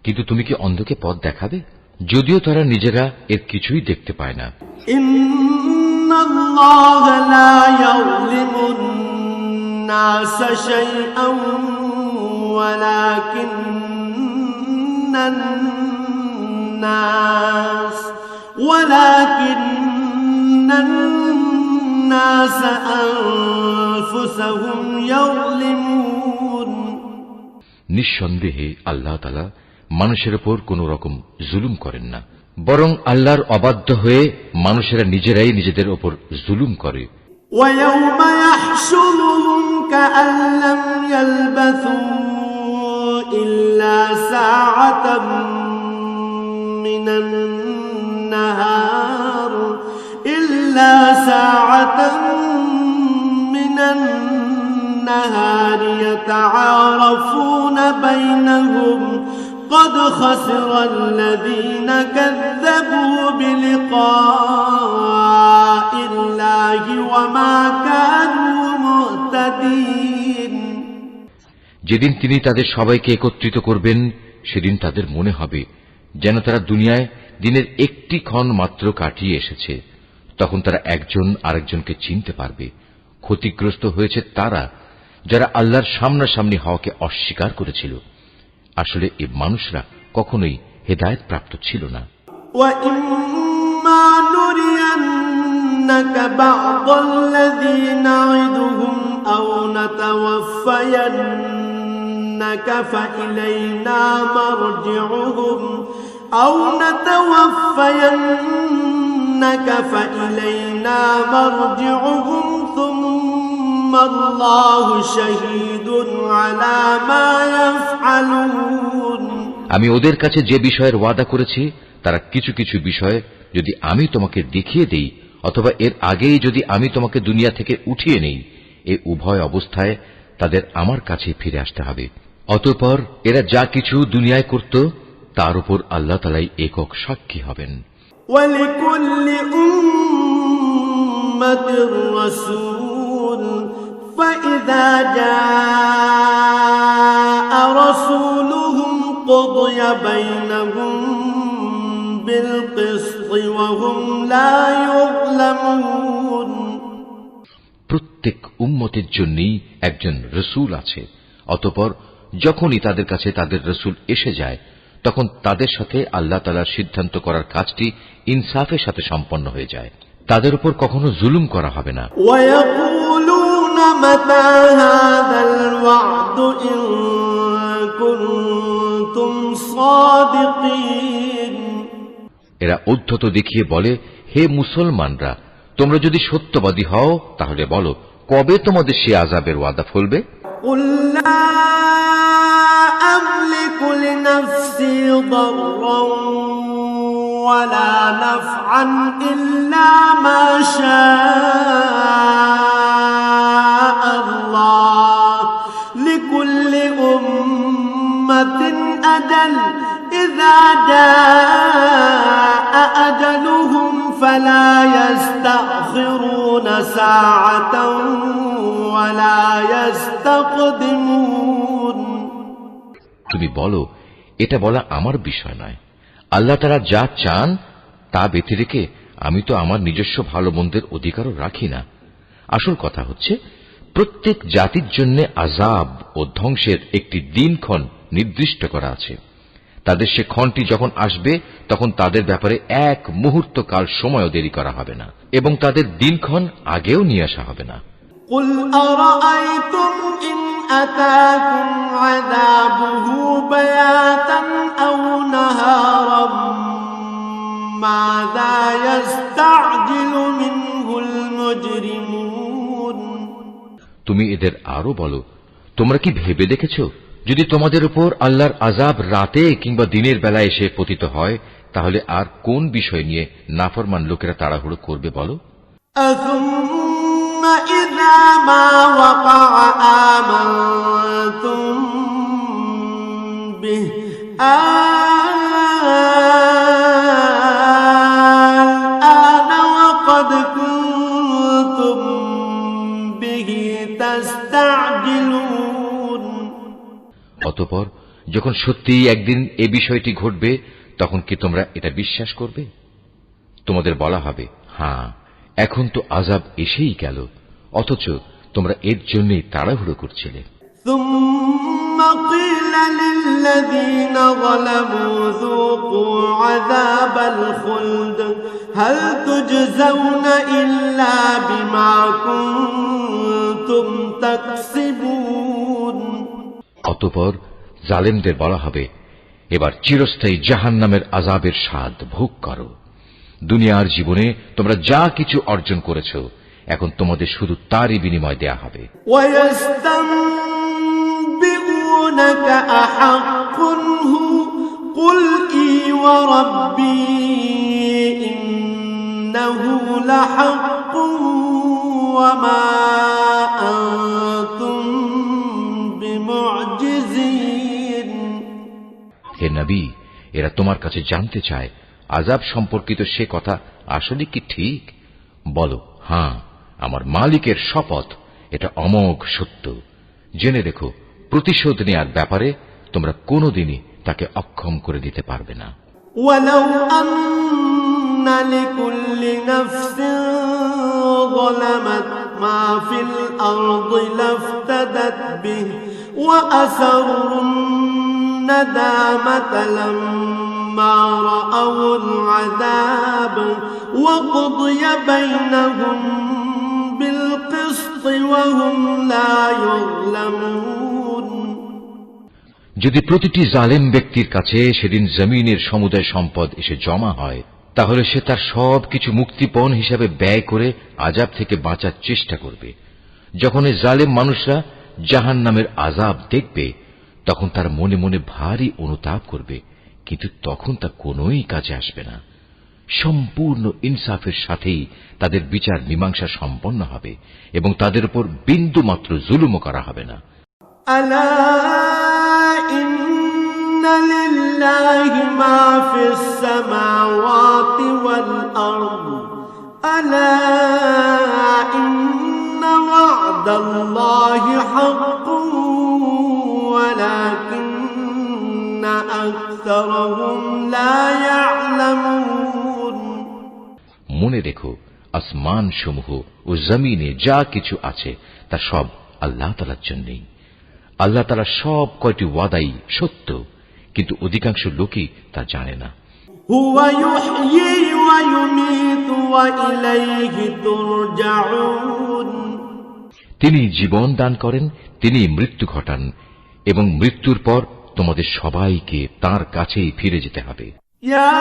কিন্তু তুমি কি অন্ধকে পথ দেখাবে যদিও তারা নিজেরা এর কিছুই দেখতে পায় না إن الله لا يظلم الناس شيئا ولكن الناس أنفسهم يظلمون নিঃসন্দেহে আল্লাহ তাআলা মানুষের উপর কোন রকম জুলুম করেন না বরং আল্লাহর অবাধ্য হয়ে মানুষেরা নিজেরাই নিজেদের উপর জুলুম করে ويوم يحشرهم كأن لم يلبثوا إلا ساعة من النهار يتعارفون بينهم قد خسر الذين كذبوا بلقاء الله وما كانوا مهتدين যেদিন তিনি তাদের সবাইকে একত্রিত করবেন সেদিন তাদের মনে হবে যেন তারা দুনিয়ায় দিনের একটি ক্ষণ মাত্র কাটিয়ে এসেছে তখন তারা একজন আরেকজনকে চিনতে পারবে ক্ষতিগ্রস্ত হয়েছে তারা যারা আল্লাহর সামনাসামনি হওয়াকে অস্বীকার করেছিল আসলে এই মানুষরা কখনোই হেদায়েত প্রাপ্ত ছিল না وَإِمَّا نُرِيَنَّكَ بَعْضَ الَّذِي نَعِدُهُمْ أَوْ نَتَوَفَّيَنَّكَ فَإِلَيْنَا مَرْجِعُهُمْ ثُمَّ اللَّهُ شَهِيدٌ عَلَى مَا يَفْعَلُونَ আমি ওদের কাছে যে বিষয়ের ওয়াদা করেছি তারা কিছু কিছু বিষয় যদি আমি তোমাকে দেখিয়ে দেই অথবা এর আগেই যদি আমি তোমাকে দুনিয়া থেকে উঠিয়ে নেই এই উভয় অবস্থায় তাদের আমার কাছে ফিরে আসতে হবে অতঃপর এরা যা কিছু দুনিয়ায় করত তার উপর আল্লাহ তাআলাই একক সাক্ষী হবেন وَلِكُلِّ أُمَّةٍ رَّسُولٌ فإذا جاء رسولهم قضي بينهم بالقسط وهم لا يظلمون প্রত্যেক উম্মতের জন্যই একজন রসুল আছে। অতঃপর যখনই তাদের কাছে তাদের রসুল এসে যায়, তখন তাদের সাথে আল্লাহ তাআলার সিদ্ধান্ত করার কাজটি ইনসাফের সাথে সম্পন্ন হয়ে যায়। তাদের উপর কখনো জুলুম করা হবে না। ويقولون متى هذا الوعد إن كنتم صادقين এরা ঔদ্ধত্য দেখিয়ে বলে, হে মুসলমানরা, তোমরা যদি সত্যবাদী হও তাহলে বলো, কবে তোমাদের সে আযাবের ওয়াদা ফলবে? قل لا أملك لنفسي ضرا ولا نفعا إلا ما شاء الله لكل أمة أجل إذا جاء أجلهم فلا يستأخرون ساعة ولا يستقدمون তুমি বলো, এটা বলা আমার বিষয় নয়। আল্লাহ তাআলা যা চান তা ব্যতি রেখে আমি তো আমার নিজস্ব ভালো মন্দের অধিকারও রাখি না। আসল কথা হচ্ছে, প্রত্যেক জাতির জন্য আযাব ও ধ্বংসের একটি দিনক্ষণ নির্দিষ্ট করা আছে। তাদের সে ক্ষণটি যখন আসবে, তখন তাদের ব্যাপারে এক মুহূর্ত কাল সময়ও দেরি করা হবে না, এবং তাদের দিনক্ষণ আগেও নিয়ে আসা হবে না। قل أرأيتم إن أتاكم عذابه بياتا أو نهارا ماذا يستعجل منه المجرمون তুমি এদের আরো বলো, তোমরা কি ভেবে দেখেছো, যদি তোমাদের উপর আল্লাহর আযাব রাতে কিংবা দিনের বেলা এসে পতিত হয়, তাহলে আর কোন বিষয় নিয়ে নাফরমান লোকেরা তাড়াহুড়ো করবে বলো? أثم إذا ما وقع آمنتم به الآن وقد كنتم به تستعجلون অতঃপর যখন সত্যিই একদিন এ বিষয়টি ঘটবে, তখন কি তোমরা এটা বিশ্বাস করবে? তোমাদের বলা হবে, হ্যাঁ, এখন তো আযাব এসেই গেল, অথচ তোমরা এর জন্যই তাড়াহুড়ো করছিলে। ثم قيل للذين ظلموا ذوقوا عذاب الخلد هل تجزون إلا بما كنتم تكسبون অতঃপর জালেমদের বলা হবে, এবার চিরস্থায়ী জাহান্নামের আযাবের স্বাদ ভোগ করো। দুনিয়ার জীবনে তোমরা যা কিছু অর্জন করেছ, এখন তোমাদের শুধু তারই বিনিময় দেয়া হবে। ويستنبئونك أحق هو قل إي وربي إنه لحق وما أنتم بمعجزين হে নবী, এরা তোমার কাছে জানতে চায় আযাব সম্পর্কিত সে কথা আসলে কি ঠিক? বলো, হ্যাঁ, আমার মালিকের শপথ, এটা অমোঘ সত্য। জেনে রেখো, প্রতিশোধ নেয়ার ব্যাপারে তোমরা কোনোদিনই তাকে অক্ষম করে দিতে পারবে না। ولو أن لكل نفس ظلمت ما في الأرض لافتدت به وأسروا الندامة لما رأوا العذاب وقضي بينهم بالقسط وهم لا يظلمون যদি প্রতিটি জালেম ব্যক্তির কাছে সেদিন জমিনের সমুদায় সম্পদ এসে জমা হয়, তাহলে সে তার সব কিছু মুক্তিপণ হিসাবে ব্যয় করে আযাব থেকে বাঁচার চেষ্টা করবে। যখন এই জালেম মানুষরা জাহান্নামের আযাব দেখবে, তখন তার মনে মনে ভারী অনুতাপ করবে, কিন্তু তখন তা কোনোই কাজে আসবে না। সম্পূর্ণ ইনসাফের সাথেই তাদের বিচার মীমাংসা সম্পন্ন হবে এবং তাদের উপর বিন্দু মাত্র জুলুমও করা হবে না। ألا إن لله ما في السماوات والأرض ألا إن وعد الله حق ولكن أكثرهم لا يعلمون মনে রেখো, আসমান সমূহ ও জমিনে যা কিছু আছে তা সব আল্লাহ তাআলার জন্যই। আল্লাহ তাআলা সব কয়টি ওয়াদাই সত্য, কিন্তু অধিকাংশ লোকই তা জানে না। هو يحيي ويميت وإليه ترجعون তিনি জীবন দান করেন, তিনি মৃত্যু ঘটান, এবং মৃত্যুর পর তোমাদের সবাইকে তাঁর কাছেই ফিরে যেতে হবে। يا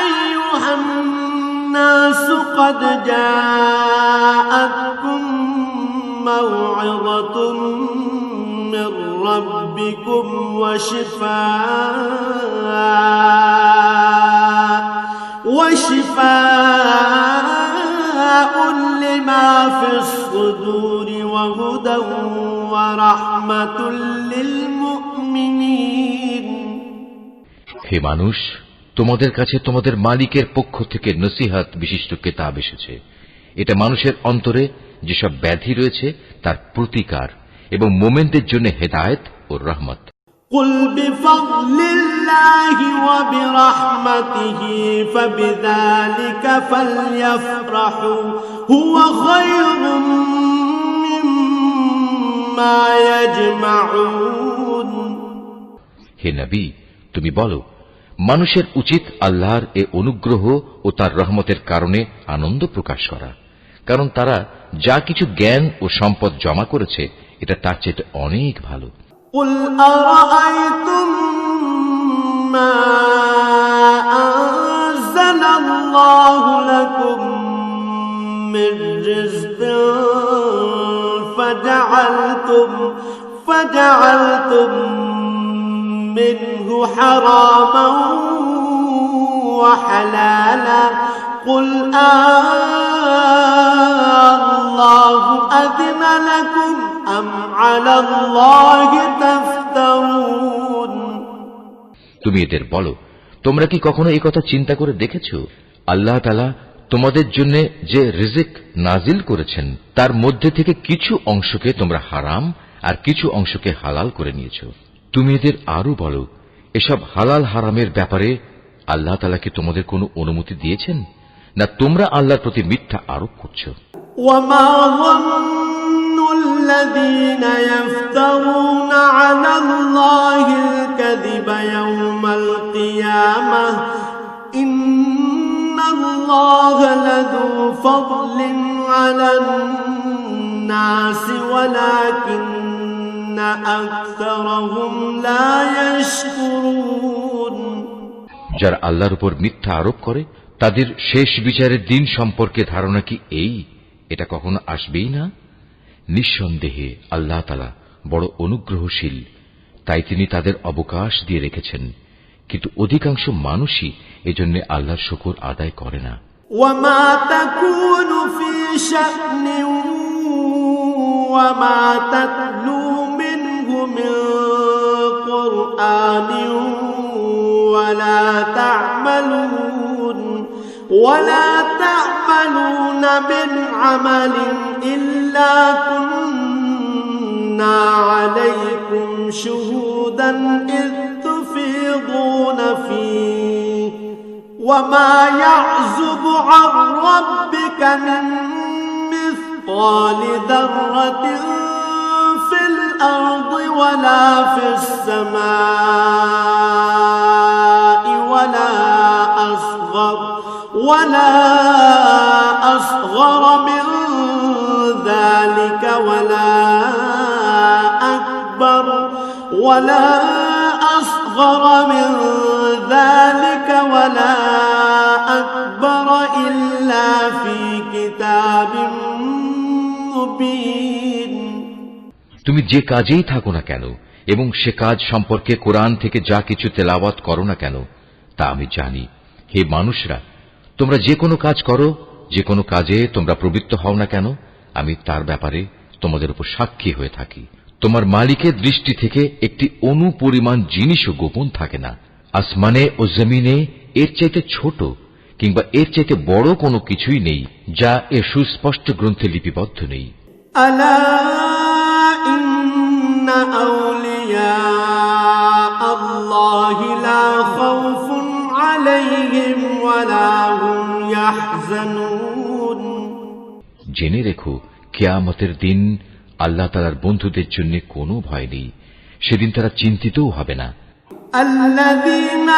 أيها الناس قد جاءتكم موعظة من ربكم وشفاء لما في الصدور وهدى ورحمة للمؤمنين হে মানুষ, তোমাদের কাছে তোমাদের মালিকের পক্ষ থেকে নসিহত বিশিষ্ট কিতাব এসেছে। এটা মানুষের অন্তরে যেসব ব্যাধি রয়েছে তার প্রতিকার এবং মোমেনদের জন্য হেদায়েত ও রহমত। قل بفضل الله وبرحمته فبذلك فليفرحوا هو خير مما يجمعون হে নবী, তুমি বলো, মানুষের উচিত আল্লাহর এ অনুগ্রহ ও তার রহমতের কারণে আনন্দ প্রকাশ করা, কারণ তারা যা কিছু জ্ঞান ও সম্পদ জমা করেছে এটা তার চেয়ে অনেক ভালো। قل أرأيتم ما أنزل الله لكم من رزق فجعلتم منه حراما وحلالا قل الله أذن لكم أم على الله تفترون তুমি এদের বলো, তোমরা কি কখনো এই কথা চিন্তা করে দেখেছো? আল্লাহ তাআলা তোমাদের জন্য যে রিজিক নাজিল করেছেন তার মধ্যে থেকে কিছু অংশকে তোমরা হারাম আর কিছু অংশকে হালাল করে নিয়েছো। তুমি এদের আরো বলো, এসব হালাল হারামের ব্যাপারে আল্লাহ তাআলা কি তোমাদের কোনো অনুমতি দিয়েছেন, না তোমরা আল্লাহর প্রতি মিথ্যা আরোপ করছো? وما ظن الذين يفترون على الله الكذب يوم القيامة إن الله لذو فضل على الناس ولكن أكثرهم لا يشكرون যারা আল্লাহর উপর মিথ্যা আরোপ করে তাদের শেষ বিচারের দিন সম্পর্কে ধারণা কি এই, এটা কখনো আসবেই না? নিঃসন্দেহে আল্লাহ তাআলা বড় অনুগ্রহশীল, তাই তিনি তাদের অবকাশ দিয়ে রেখেছেন, কিন্তু অধিকাংশ মানুষই এজন্য আল্লাহর শুকর আদায় করে না। وما تكون في شأن وما تتلو منه من قرآن ولا تعملون من عمل إلا كنا عليكم شهودا إذ تفيضون فيه وما يعزب عن ربك من مثقال ذرة في الأرض ولا في السماء ولا أصغر من ذلك ولا أصغر من ذلك ولا أكبر إلا في كتاب مبين তুমি যে কাজেই থাকো না কেন এবং সে কাজ সম্পর্কে কোরআন থেকে যা কিছু তেলাওয়াত করো না কেন তা আমি জানি। হে মানুষরা, তোমরা যে কোনো কাজ করো, যে কোনো কাজে তোমরা প্রবৃত্ত হও না কেন, আমি তার ব্যাপারে তোমাদের উপর সাক্ষী হয়ে থাকি। তোমার মালিকের দৃষ্টি থেকে একটি অণু পরিমাণ জিনিসও গোপন থাকে না। আসমানে ও জমিনে এর চাইতে ছোট কিংবা এর চাইতে বড় কোনো কিছুই নেই যা এর সুস্পষ্ট গ্রন্থে লিপিবদ্ধ নেই। ألا إن أولياء الله لا خوف عليهم ولا هم يحزنون জেনে রেখো কিয়ামতের দিন আল্লাহ তাআলার বন্ধুদের জন্য কোনো ভয় নেই, সেদিন তারা চিন্তিতও হবে না। الذين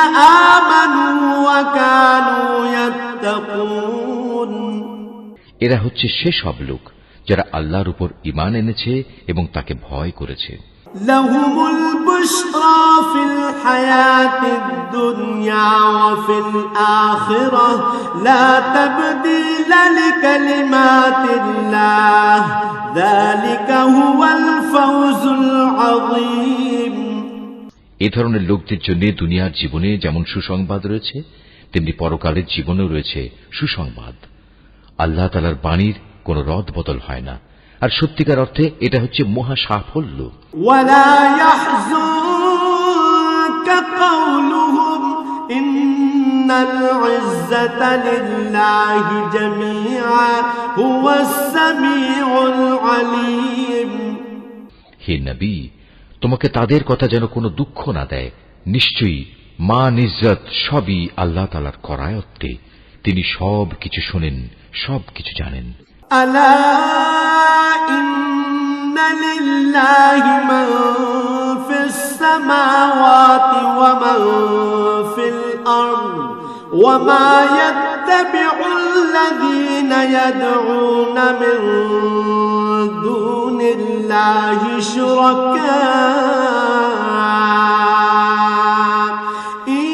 آمنوا وكانوا يتقون এরা হচ্ছে সেসব লোক যারা আল্লাহর উপর ঈমান এনেছে এবং তাকে ভয় করেছে। لهم البشرى في الحياة الدنيا وفي الآخرة لا تبديل لكلمات الله ذلك هو الفوز العظيم এ ধরনের লোকদের জন্য দুনিয়ার জীবনে যেমন সুসংবাদ রয়েছে, তেমনি পরকালের জীবনেও রয়েছে সুসংবাদ। আল্লাহ তাআলার বাণীর কোনো রদ বদল হয় না, আর সত্যিকার অর্থে এটা হচ্ছে মহা সাফল্য। ولا يحزنك قولهم إن العزة لله جميعا هو السميع العليم হে নবী, তোমাকে তাদের কথা যেন কোনো দুঃখ না দেয়। নিশ্চয়ই মান ইজ্জত সবই আল্লাহ তাআলার করায়ত্তে, তিনি সব কিছু শোনেন, সব কিছু জানেন। ألا إن لله من في السماوات ومن في الأرض وما يتبع الذين يدعون من دون الله شركاء إن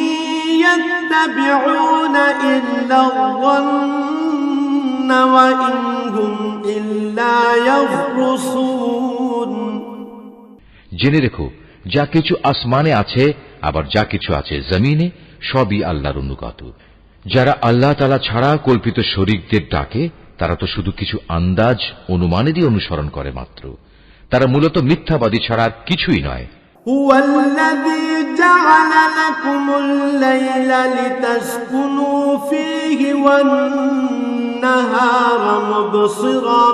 يتبعون إلا الظن وإن هم إلا يخرصون জেনে রেখো যা কিছু আসমানে আছে আবার যা কিছু আছে জমিনে, সবই আল্লাহর অনুগত। যারা আল্লাহ তাআলা ছাড়া কল্পিত শরীকদের ডাকে, তারা তো শুধু কিছু আন্দাজ অনুমানেরই অনুসরণ করে মাত্র। তারা মূলত মিথ্যাবাদী ছাড়া আর কিছুই নয়। هو الذي جعل لكم الليل لتسكنوا فيه والنهار مبصرا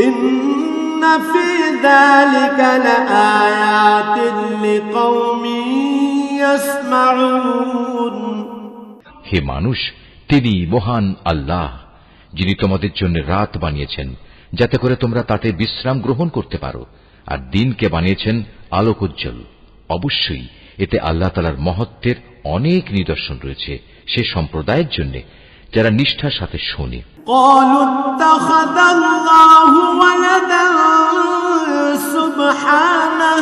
إن في ذلك لآيات لقوم يسمعون হে মানুষ, তিনি মহান আল্লাহ, যিনি তোমাদের জন্য রাত বানিয়েছেন যাতে করে তোমরা তাতে বিশ্রাম গ্রহণ করতে পারো, আর দিনকে বানিয়েছেন আলোকোজ্জ্বল। অবশ্যই এতে আল্লাহ তাআলার মহত্বের অনেক নিদর্শন রয়েছে সে সম্প্রদায়ের জন্য যারা নিষ্ঠার সাথে শোনে। قالوا اتخذ الله ولدا سبحانه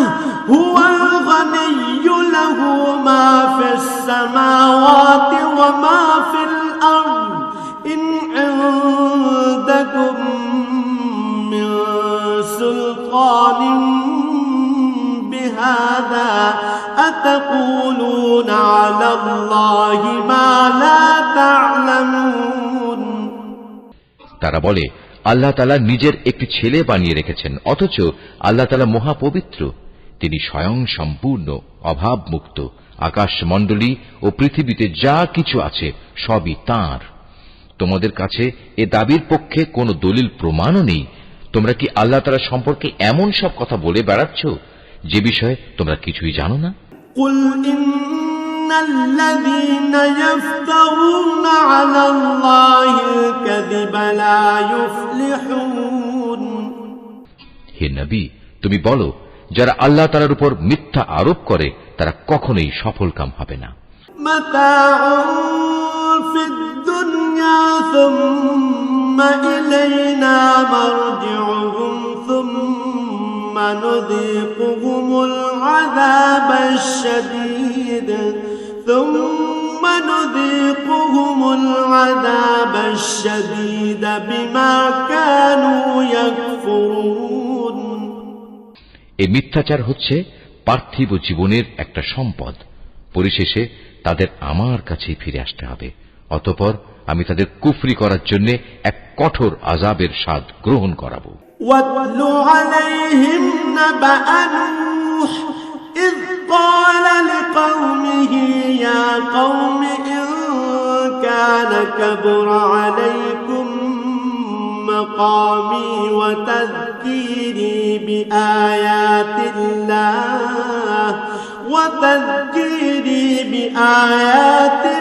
هو الغني له ما في السماوات وما في الأرض إن عندكم من سلطان بهذا أتقولون على الله ما لا تعلمون তারা বলে, আল্লাহ তাআলা নিজের একটি ছেলে বানিয়ে রেখেছেন, অথচ আল্লাহ তাআলা মহাপবিত্র। তিনি স্বয়ং সম্পূর্ণ, অভাবমুক্ত। আকাশমণ্ডলী ও পৃথিবীতে যা কিছু আছে সবই তাঁর। তোমাদের কাছে এ দাবির পক্ষে কোনো দলিল প্রমাণও নেই। তোমরা কি আল্লাহ তাআলা সম্পর্কে এমন সব কথা বলে বেড়াচ্ছ যে বিষয়ে তোমরা কিছুই জানো না? قل إن الذين يفترون على الله الكذب لا يفلحون হে নবী, তুমি বলো, যারা আল্লাহ তাআলার উপর মিথ্যা আরোপ করে তারা কখনোই সফলকাম হবে না। متاع في الدنيا ثم إلينا مرجعهم ثم نذيقهم العذاب الشديد بما كانوا يكفرون এই মিথ্যাচার হচ্ছে পার্থিব জীবনের একটা সম্পদ। পরিশেষে তাদের আমার কাছেই ফিরে আসতে হবে। অতঃপর আমি তাদের কুফরি করার জন্য এক কঠোর আযাবের স্বাদ গ্রহণ করাবো। واتل عليهم نبأ نوح إذ قال لقومه يا قوم إن كان كبر عليكم مقامي وتذكيري بآيات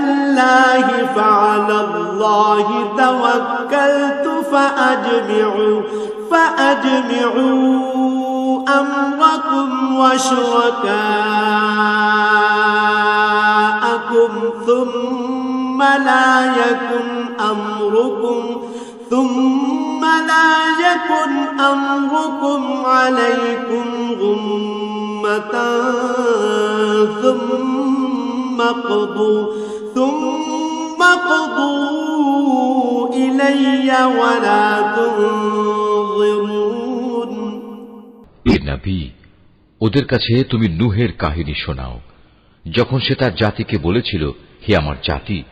الله فعلى الله توكلت فأجمعوا أمركم وشركاءكم ثم لا يكن أمركم عليكم غمة ثم قضوا إلي ولا تنظرون এ নবী, ওদের কাছে তুমি নূহের কাহিনী শোনাও, যখন সে তার জাতিকে বলেছিল, হে আমার জাতি,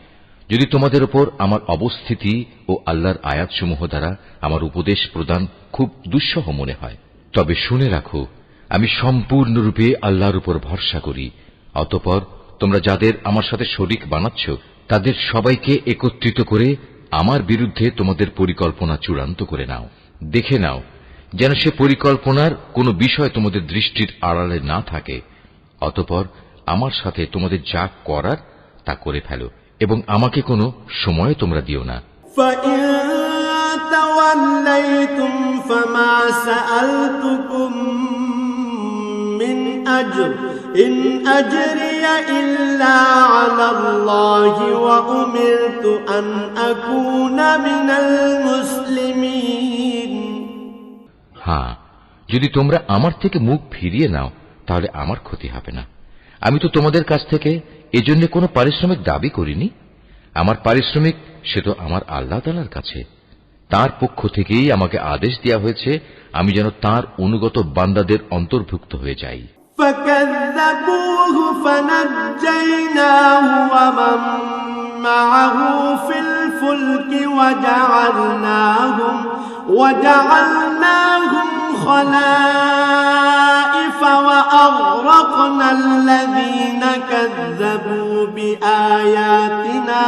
যদি তোমাদের উপর আমার অবস্থিতি ও আল্লাহর আয়াতসমূহ দ্বারা আমার উপদেশ প্রদান খুব দুঃসহ মনে হয়, তবে শুনে রাখো, আমি সম্পূর্ণরূপে আল্লাহর উপর ভরসা করি। অতঃপর তোমরা যাদের আমার সাথে শরীক বানাচ্ছ, তাদের সবাইকে একত্রিত করে আমার বিরুদ্ধে তোমাদের পরিকল্পনা চূড়ান্ত করে নাও। দেখে নাও যেন সে পরিকল্পনার কোনো বিষয় তোমাদের দৃষ্টির আড়ালে না থাকে। অতঃপর আমার সাথে তোমাদের যা করার তা করে ফেলো এবং আমাকে কোনো সময় তোমরা দিও না। فَإِن تَوَلَّيْتُمْ فَمَا سَأَلْتُكُم مِّنْ أَجْرٍ إِنْ أَجْرِيَ إِلَّا عَلَى اللَّهِ وَأُمِرْتُ أَنْ أَكُونَ مِنَ الْمُسْلِمِينَ। হ্যাঁ, যদি তোমরা আমার থেকে মুখ ফিরিয়ে নাও তাহলে আমার ক্ষতি হবে না। আমি তো তোমাদের কাছ থেকে এজন্য কোনো পারিশ্রমিক দাবি করিনি। আমার পারিশ্রমিক সে তো আমার আল্লাহ তাআলার কাছে। তার পক্ষ থেকেই আমাকে আদেশ দেওয়া হয়েছে আমি যেন তার অনুগত বান্দাদের অন্তর্ভুক্ত হয়ে যাই। فَكَذَّبُوهُ فَنَجَّيْنَاهُ وَمَن مَّعَهُ فِي الْفُلْكِ وَجَعَلْنَاهُمْ خَلَائِفَ وَأَغْرَقْنَا الَّذِينَ كَذَّبُوا بِآيَاتِنَا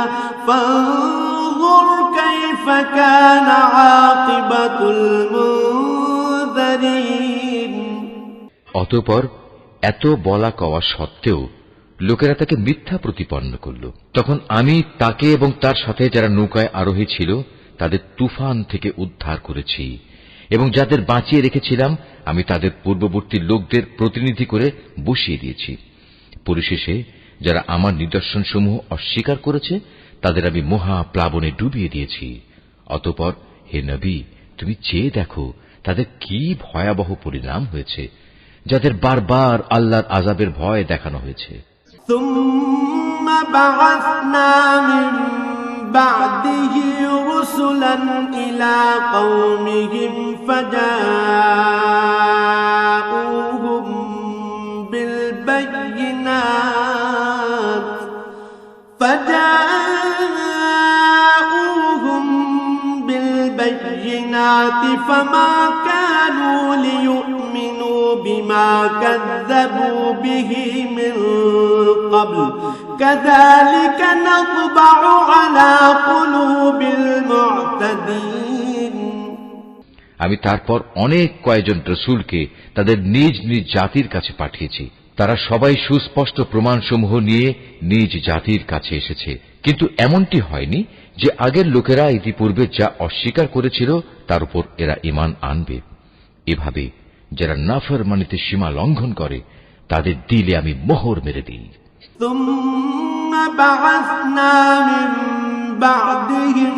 فَانظُرْ كَيْفَ كَانَ عَاقِبَةُ الْمُنذَرِينَ। অতঃপর এত বলা কওয়া সত্ত্বেও লোকেরা তাকে মিথ্যা প্রতিপন্ন করল। তখন আমি তাকে এবং তার সাথে যারা নৌকায় আরোহী ছিল তাদের তুফান থেকে উদ্ধার করেছি এবং যাদের বাঁচিয়ে রেখেছিলাম আমি তাদের পূর্ববর্তী লোকদের প্রতিনিধি করে বসিয়ে দিয়েছি। পরিশেষে যারা আমার নিদর্শনসমূহ অস্বীকার করেছে তাদের আমি মহা প্লাবনে ডুবিয়ে দিয়েছি। অতঃপর হে নবী, তুমি চেয়ে দেখো তাদের কি ভয়াবহ পরিণাম হয়েছে, যাদের বারবার আল্লাহর আযাবের ভয় দেখানো হয়েছে। ثُمَّ بَعَثْنَا مِن بَعْدِهِ رُسُلًا إِلَى قَوْمِهِمْ فَجَاءُوهُم بِالْبَيِّنَاتِ فَمَا كَانُوا لِيُؤْمِنُوا بِمَا كَذَّبُوا بِهِ مِن قَبْلُ كَذَلِكَ نَطْبَعُ عَلَى قُلُوبِ الْمُعْتَدِينَ। আমি তারপর অনেক কয়েকজন রাসূলকে তাদের নিজ নিজ জাতির কাছে পাঠিয়েছি। তারা সবাই সুস্পষ্ট প্রমাণসমূহ নিয়ে নিজ জাতির কাছে এসেছে, কিন্তু এমনটি হয়নি যে আগের লোকেরা ইতিপূর্বে যা অস্বীকার করেছিল তার উপর এরা ঈমান আনবে। এভাবে যারা নাফরমানিতে সীমা লঙ্ঘন করে তাদের দিলে আমি মোহর মেরে দিই। ثُمَّ بَعَثْنَا مِن بَعْدِهِم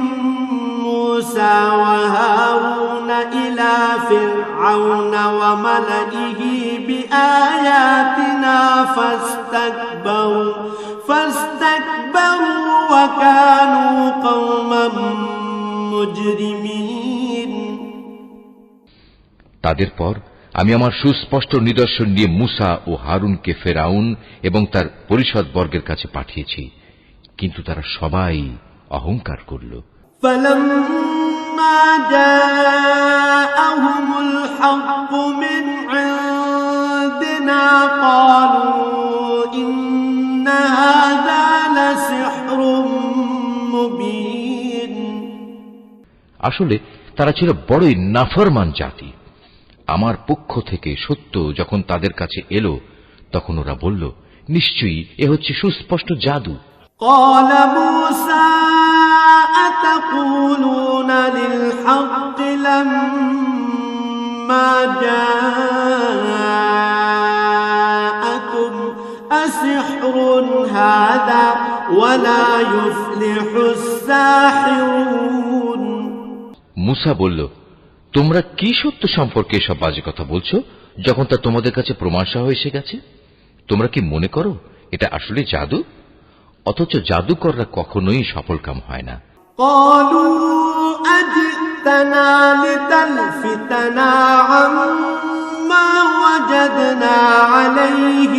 مُوسَىٰ وَهَارُونَ إِلَىٰ فِرْعَوْنَ وَمَلَئِهِ بِآيَاتِنَا فَاسْتَكْبَرُوا وَكَانُوا قَوْمًا مُجْرِمِينَ। তাদের পর আমি আমার সুস্পষ্ট নিদর্শন নিয়ে মুসা ও হারুনকে ফেরাউন এবং তার পরিষদবর্গের কাছে পাঠিয়েছি, কিন্তু তারা সবাই অহংকার করল। فَلَمَّا جَاءَهُمُ الْحَقُّ مِنْ عِندِنَا قَالُوا إِنَّ هَذَا لَسِحْرٌ مُبِينٌ। আসলে তারা ছিল বড়ই নাফরমান জাতি। আমার পক্ষ থেকে সত্য যখন তাদের কাছে এলো তখন ওরা বলল, নিশ্চয়ই এ হচ্ছে সুস্পষ্ট জাদু। قال موسى أتقولون للحق لما جاءكم أسحر هذا ولا يفلح الساحرون। মুসা বলল, তোমরা কি সত্য সম্পর্কে এসব বাজে কথা বলছো যখন তা তোমাদের কাছে প্রমাণ সহ এসে গেছে? তোমরা কি মনে করো এটা আসলে জাদু? অথচ জাদুকররা কখনোই সফলকাম হয় না। قالوا أجئتنا لتلفتنا عما وجدنا عليه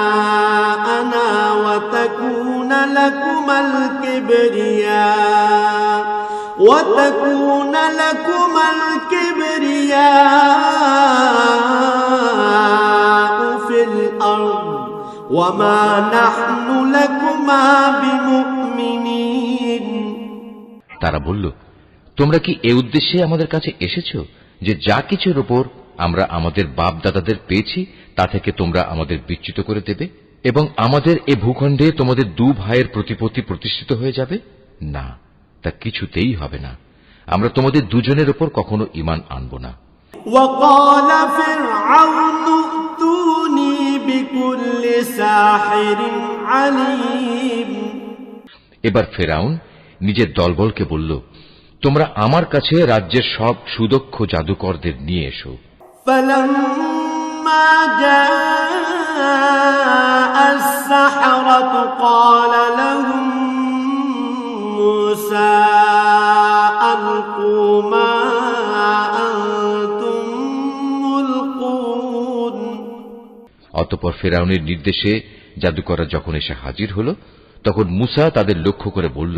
آباءنا وتكون لكما الكبرياء في الأرض وما نحن لكما بمؤمنين। তারা বলল, তোমরা কি এ উদ্দেশ্যে আমাদের কাছে এসেছো যে যা কিছুর উপর আমরা আমাদের বাপ দাদাদের পেয়েছি তা থেকে তোমরা আমাদের বিচ্যুত করে দেবে এবং আমাদের এ ভূখণ্ডে তোমাদের দু ভাইয়ের প্রতিপত্তি প্রতিষ্ঠিত হয়ে যাবে? না, তা কিছুতেই হবে না। আমরা তোমাদের দুজনের উপর কখনো ঈমান আনব না। وقال فرعون ائتوني بكل ساحر عليم। এবার ফেরাউন নিজের দলবলকে বলল, তোমরা আমার কাছে রাজ্যের সব সুদক্ষ জাদুকরদের নিয়ে এসো। فلما جاء السحرة قال لهم موسى ألقوا ما أنتم ملقون। অতঃপর ফেরাউনের নির্দেশে জাদুকররা যখন এসে হাজির হল তখন মুসা তাদের লক্ষ্য করে বলল,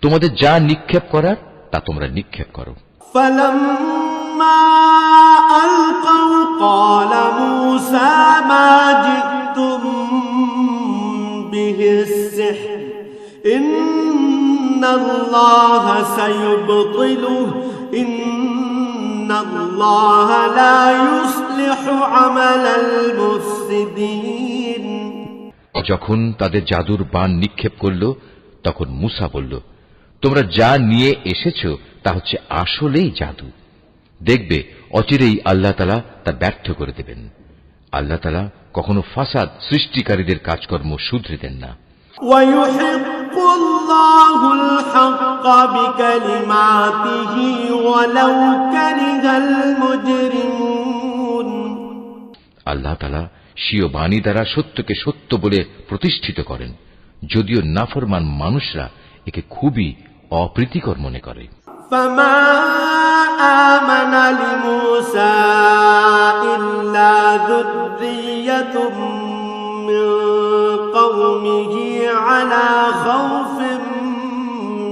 তোমাদের যা নিক্ষেপ করার তা তোমরা নিক্ষেপ করো। فلما ألقوا قال موسى ما جئتم به السحر إن الله سيبطله إن الله لا يصلح عمل المفسدين। যখন তাদের জাদুর বাণ নিক্ষেপ করল তখন মুসা বলল, তোমরা যা নিয়ে এসেছো তা হচ্ছে আসলেই জাদু। দেখবে অচিরেই আল্লাহ তাআলা তা ব্যর্থ করে দেবেন। আল্লাহ তাআলা কখনো ফাসাদ সৃষ্টিকারীদের কাজকর্ম শুধরে দেন না। ويحق الله الحق بكلماته ولو كره المجرمون। আল্লাহ তাআলা স্বীয় বাণী দ্বারা সত্যকে সত্য বলে প্রতিষ্ঠিত করেন, যদিও নাফরমান মানুষরা একে খুবই অপ্রীতিকর মনে করে। فما آمن لموسى إلا ذرية من قومه على خوف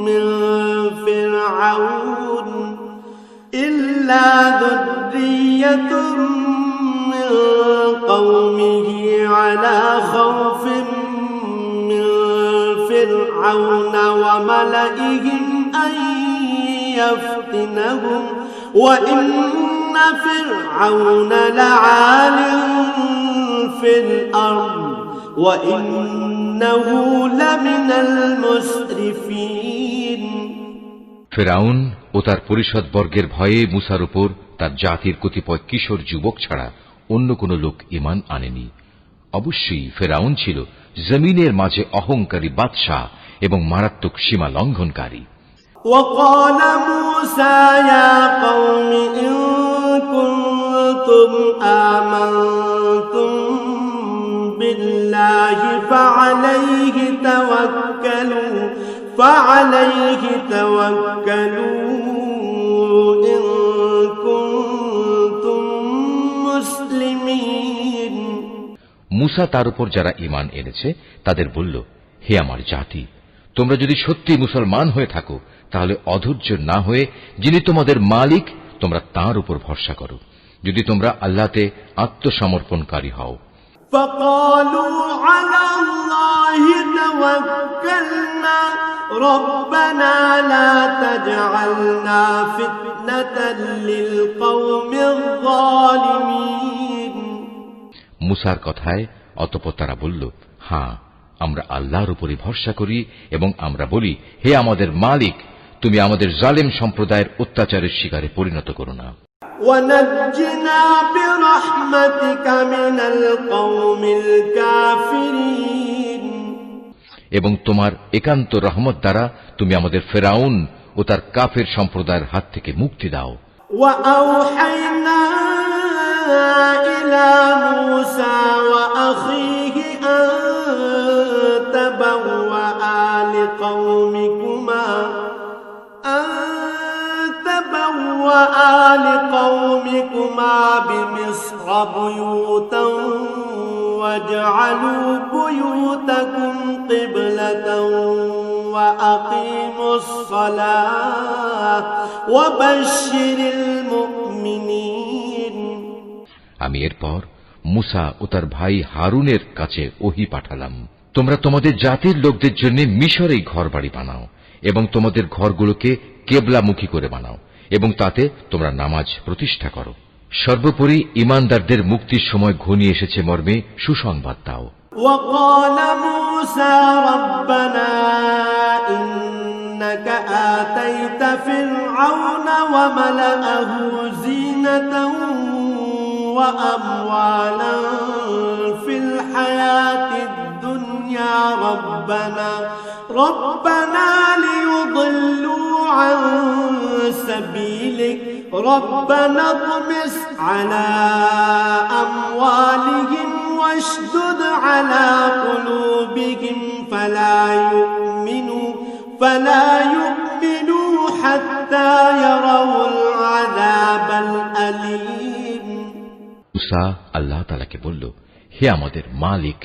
من فرعون إلا ذرية من قومه على خوف من فرعون وملئهم أن يفتنهم وإن فرعون لعال في الأرض وإنه لمن المسرفين। ফেরাউন ও তার পরিষদবর্গের ভয়ে মুসার উপর তার জাতির কতিপয় কিশোর যুবক ছাড়া অন্য কোন লোক ঈমান আনেনি। অবশ্যই ফেরাউন ছিল জমিনের মাঝে অহংকারী বাদশাহ এবং মারাত্মক সীমা লঙ্ঘনকারী। وقال موسى يا قوم إن كنتم آمنتم بالله فعليه توكلوا إن كنتم مسلمين। মুসা তার উপর যারা ঈমান এনেছে তাদের বলল, হে আমার জাতি, তোমরা যদি সত্যি মুসলমান হয়ে থাকো তাহলে অধৈর্য না হয়ে যিনি তোমাদের মালিক তোমরা তাঁর উপর ভরসা করো, যদি তোমরা আল্লাহতে আত্মসমর্পণকারী হও। فقالوا على الله توكلنا ربنا لا تجعلنا فتنة للقوم الظالمين মুসার কথায় অতঃপর তারা বলল, হ্যাঁ, আমরা আল্লাহর উপরে ভরসা করি এবং আমরা বলি, হে আমাদের মালিক, তুমি আমাদের জালেম সম্প্রদায়ের অত্যাচারের শিকারে পরিণত করো না। ونجنا برحمتك من القوم الكافرين এবং তোমার একান্ত রহমত দ্বারা তুমি আমাদের ফেরাউন ও তার কাফের সম্প্রদায়ের হাত থেকে মুক্তি দাও। وأوحينا إلى موسى وأخيه أن تبوأ لقومكما بمصر بيوتا واجعلوا بيوتكم قبلة وأقيموا الصلاة وبشر المؤمنين আমি এরপর মুসা ও তার ভাই হারুনের কাছে ওহী পাঠালাম, তোমরা তোমাদের জাতির লোকদের জন্য মিশরেই ঘরবাড়ি বানাও এবং তোমাদের ঘরগুলোকে কেবলামুখী করে বানাও এবং তাতে তোমরা নামাজ প্রতিষ্ঠা করো। সর্বোপরি ঈমানদারদের মুক্তির সময় ঘনিয়ে এসেছে মর্মে সুসংবাদ দাও। وقال موسى ربنا إنك آتيت فرعون وملأه زينة وأموالا في الحياة الدنيا ربنا ليضلوا عن سبيلك ربنا اطمس على أموالهم واشدد على قلوبهم فلا يؤمنوا حتى يروا العذاب الأليم মুসা আল্লাহ তাআলাকে বলল, হে আমাদের মালিক,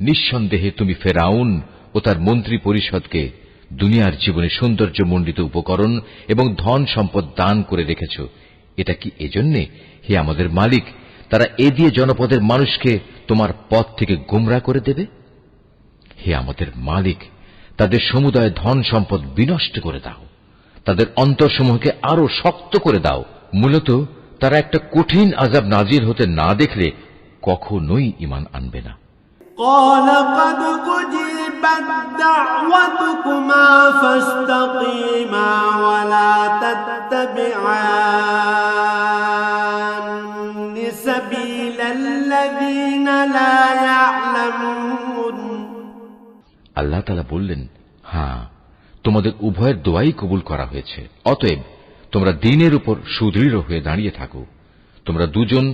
নিঃসন্দেহে তুমি ফেরাউন ও তার মন্ত্রী পরিষদকে দুনিয়ার জীবনে সৌন্দর্যমণ্ডিত উপকরণ এবং ধন সম্পদ দান করে রেখেছ। এটা কি এজন্যে, হে আমাদের মালিক, তারা এ দিয়ে জনপদের মানুষকে তোমার পথ থেকে গোমরা করে দেবে? হে আমাদের মালিক, তাদের সমুদায় ধন সম্পদ বিনষ্ট করে দাও, তাদের অন্তরসমূহকে আরো শক্ত করে দাও। মূলত তারা একটা কঠিন আযাব নাজিল হতে না দেখলে কখনোই ঈমান আনবে না। قال قد أجيبت دعوتكما فاستقيما ولا تتبعان سبيل الذين لا يعلمون আল্লাহ তাআলা বললেন, হ্যাঁ, তোমাদের উভয়ের দোয়াই কবুল করা হয়েছে, অতএব তোমরা দ্বীনের উপর সুদৃঢ় হয়ে দাঁড়িয়ে থাকো। তোমরা দুজন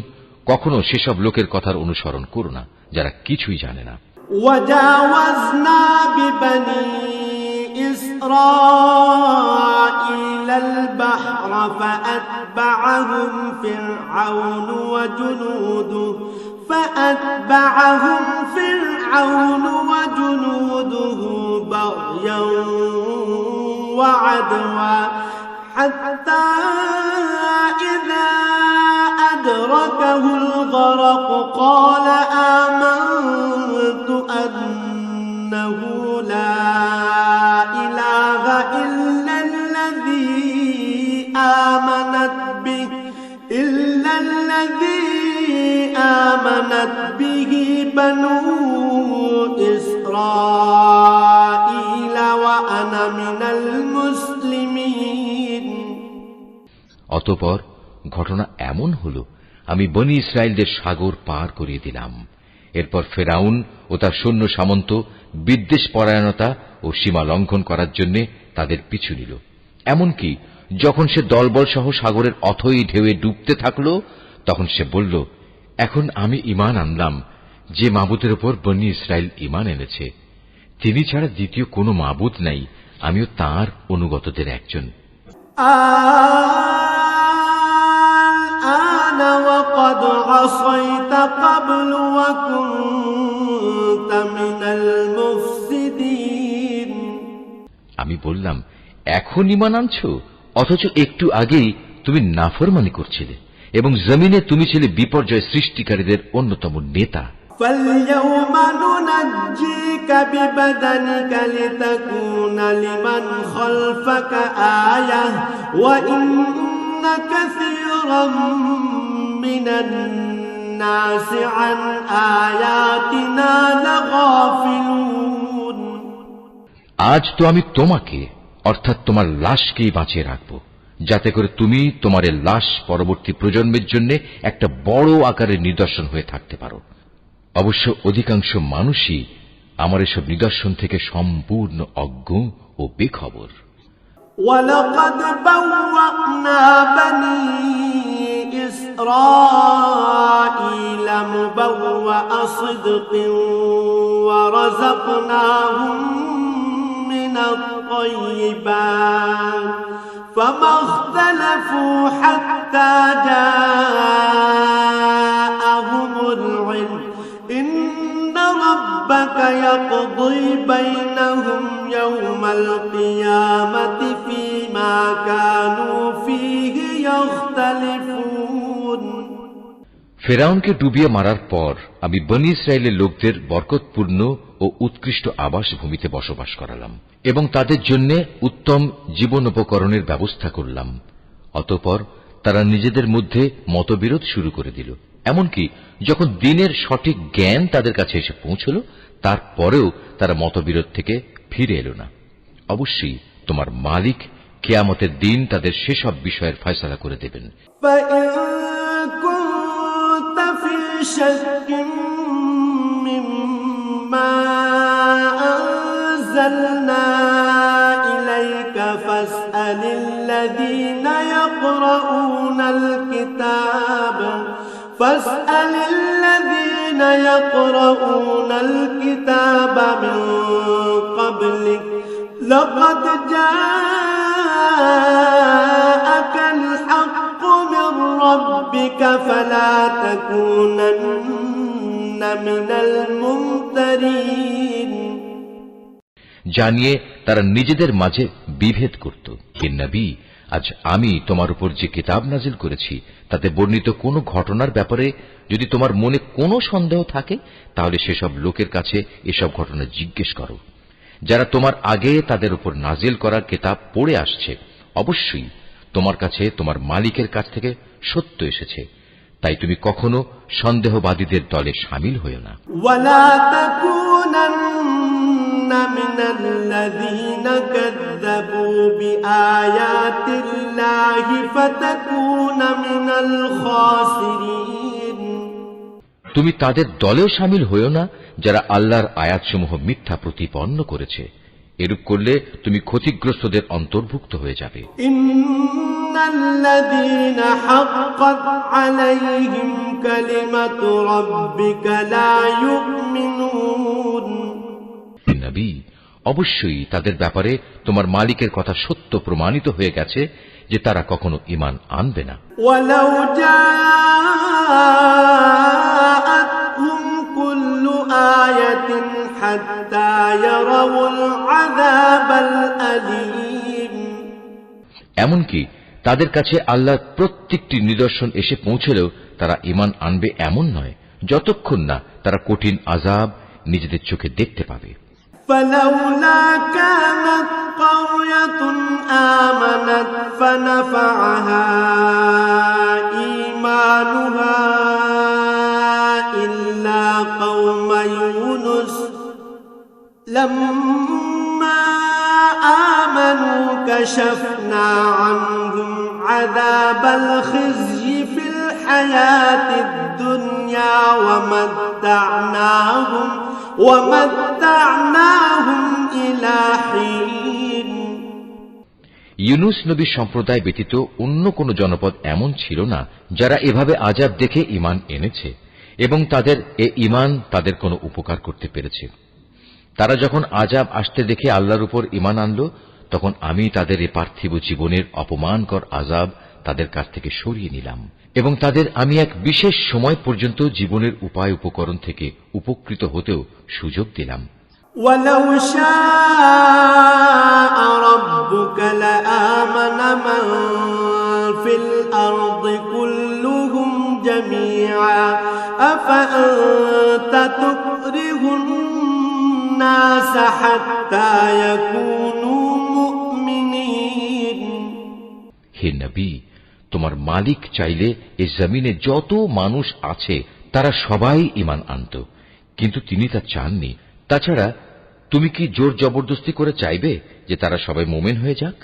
কখনো সেসব লোকের কথার অনুসরণ করো না যারা কিছুই জানে না। وجاوزنا ببني إسرائيل البحر فأتبعهم فرعون وجنوده بغيا وعدوا حتى إذا أدركه الغرق قال آمنت أنه لا إله إلا الذي آمنت به بنو إسرائيل وأنا من المسلمين অতঃপর ঘটনা এমন হল, আমি বনী ইসরায়েলদের সাগর পার করিয়ে দিলাম। এরপর ফেরাউন ও তার সৈন্য সামন্ত বিদ্বেষ পরায়ণতা ও সীমা লঙ্ঘন করার জন্য তাদের পিছু নিল। এমনকি যখন সে দলবল সহ সাগরের অথই ঢেউয়ে ডুবতে থাকল, তখন সে বলল, এখন আমি ঈমান আনলাম যে মাবুদের উপর বনী ইসরায়েল ঈমান এনেছে, তিনি ছাড়া দ্বিতীয় কোনো মাবুদ নাই, আমিও তাঁর অনুগতদের একজন। وقد عصيت قبل وكنت من المفسدين আমি বললাম, এখন ঈমান আনছো, অথচ একটু আগেই তুমি নাফরমানি করছিলে এবং জমিনে তুমি ছিলে বিপর্যয় সৃষ্টিকারীদের অন্যতম নেতা। فاليوم ننجيك ببدنك لتكون لمن خلفك آية وإن كثيرا من الناس عن آياتنا لغافلون আজ তো আমি তোমাকে অর্থাৎ তোমার লাশকেই বাঁচিয়ে রাখব, যাতে করে তুমি তোমার এই লাশ পরবর্তী প্রজন্মের জন্য একটা বড় আকারের নিদর্শন হয়ে থাকতে পারো। অবশ্য অধিকাংশ মানুষই আমার এসব নিদর্শন থেকে সম্পূর্ণ অজ্ঞ ও বেখবর। وَلَقَدْ بَوَّأْنَا بَنِي إِسْرَائِيلَ مُبَوَّأَ صِدْقٍ وَرَزَقْنَاهُم مِّنَ الطَّيِّبَاتِ فَمَا اخْتَلَفُوا حَتَّى جَاءَهُمُ الْعِلْمُ إِنَّ رَبَّكَ يَقْضِي بَيْنَهُمْ يَوْمَ الْقِيَامَةِ فِيمَا كَانُوا فِيهِ يَخْتَلِفُونَ ফেরাউনকে ডুবিয়ে মারার পর আমি বনী ইসরায়েলের লোকদের বরকতপূর্ণ ও উৎকৃষ্ট আবাস ভূমিতে বসবাস করালাম এবং তাদের জন্য উত্তম জীবনোপকরণের ব্যবস্থা করলাম। অতঃপর তারা নিজেদের মধ্যে মতবিরোধ শুরু করে দিল। এমনকি যখন দিনের সঠিক জ্ঞান তাদের কাছে এসে পৌঁছল, তারপরেও তারা মতবিরোধ থেকে ফিরে এলো না। অবশ্যই তোমার মালিক কিয়ামতের দিন তাদের সেসব বিষয়ের ফয়সালা করে দেবেন। شك مما أنزلنا إليك فاسأل الذين يقرؤون الكتاب من قبلك لقد جاءك الحق من ربك فلا تكونن من الممترين জানিয়ে তারা নিজেদের মাঝে বিভেদ করত। হে নবী, আজ আমি তোমার উপর যে কিতাব নাজিল করেছি তাতে বর্ণিত কোনো ঘটনার ব্যাপারে যদি তোমার মনে কোনো সন্দেহ থাকে, তাহলে সেসব লোকের কাছে এসব ঘটনা জিজ্ঞেস করো যারা তোমার আগে তাদের উপর নাজিল করা কিতাব পড়ে আসছে। অবশ্যই তোমার কাছে তোমার মালিকের কাছ থেকে সত্য এসেছে, তাই তুমি কখনো সন্দেহবাদীদের দলে শামিল হয়ো না। ওয়ালা তাকুনান্না মিনাল্লাযীনা কাযযাবু বিআয়াতিল্লাহি ফাতাকুনা মিনাল খাসিরিন। তুমি তাদের দলেও শামিল হয়ো না যারা আল্লাহর আয়াতসমূহ মিথ্যা প্রতিপন্ন করেছে। এরূপ করলে তুমি ক্ষতিগ্রস্তদের অন্তর্ভুক্ত হয়ে যাবে। ইন্নাল্লাযীনা হাক্কাত আলাইহিম কালিমাতু রাব্বিকা লা ইউমিনুন। নবী, অবশ্যই তাদের ব্যাপারে তোমার মালিকের কথা সত্য প্রমাণিত হয়ে গেছে যে তারা কখনো ঈমান আনবে না। ওয়ালাউ জাআতহুম কুল্লু আয়াতিন হাত্তা ইয়ারাউল আযাবাল আলীম। এমনকি তাদের কাছে আল্লাহর প্রত্যেকটি নিদর্শন এসে পৌঁছলেও তারা ঈমান আনবে এমন নয়, যতক্ষণ না তারা কঠিন আযাব নিজেদের চোখে দেখতে পাবে। فلولا كانت قرية آمنت فنفعها إيمانها إلا قوم يونس لما آمنوا كشفنا عنهم عذاب الخزي في الحياة الدنيا ومتعناهم إلى حين। ইউনুস নবীর সম্প্রদায় ব্যতীত অন্য কোন জনপদ এমন ছিল না যারা এভাবে আযাব দেখে ঈমান এনেছে এবং তাদের এ ঈমান তাদের কোনো উপকার করতে পেরেছে। তারা যখন আযাব আসতে দেখে আল্লাহর উপর ঈমান আনল, তখন আমি তাদের এ পার্থিব জীবনের অপমানকর আযাব তাদের কাছ থেকে সরিয়ে নিলাম এবং তাদের আমি এক বিশেষ সময় পর্যন্ত জীবনের উপায় উপকরণ থেকে উপকৃত হতেও সুযোগ দিলাম। ওয়ালাউ শাআ রাব্বুকা লাআমানা মান ফিল আরদি কুল্লুহুম জামিআ أفأنت تكره الناس حتى يكونوا مؤمنين হে নবী, তোমার মালিক চাইলে এই জমিনে যত মানুষ আছে তারা সবাই ঈমান আনত, কিন্তু তিনি তা চাননি। তাছাড়া তুমি কি জোর জবরদস্তি করে চাইবে যে তারা সবাই মুমিন হয়ে যাক?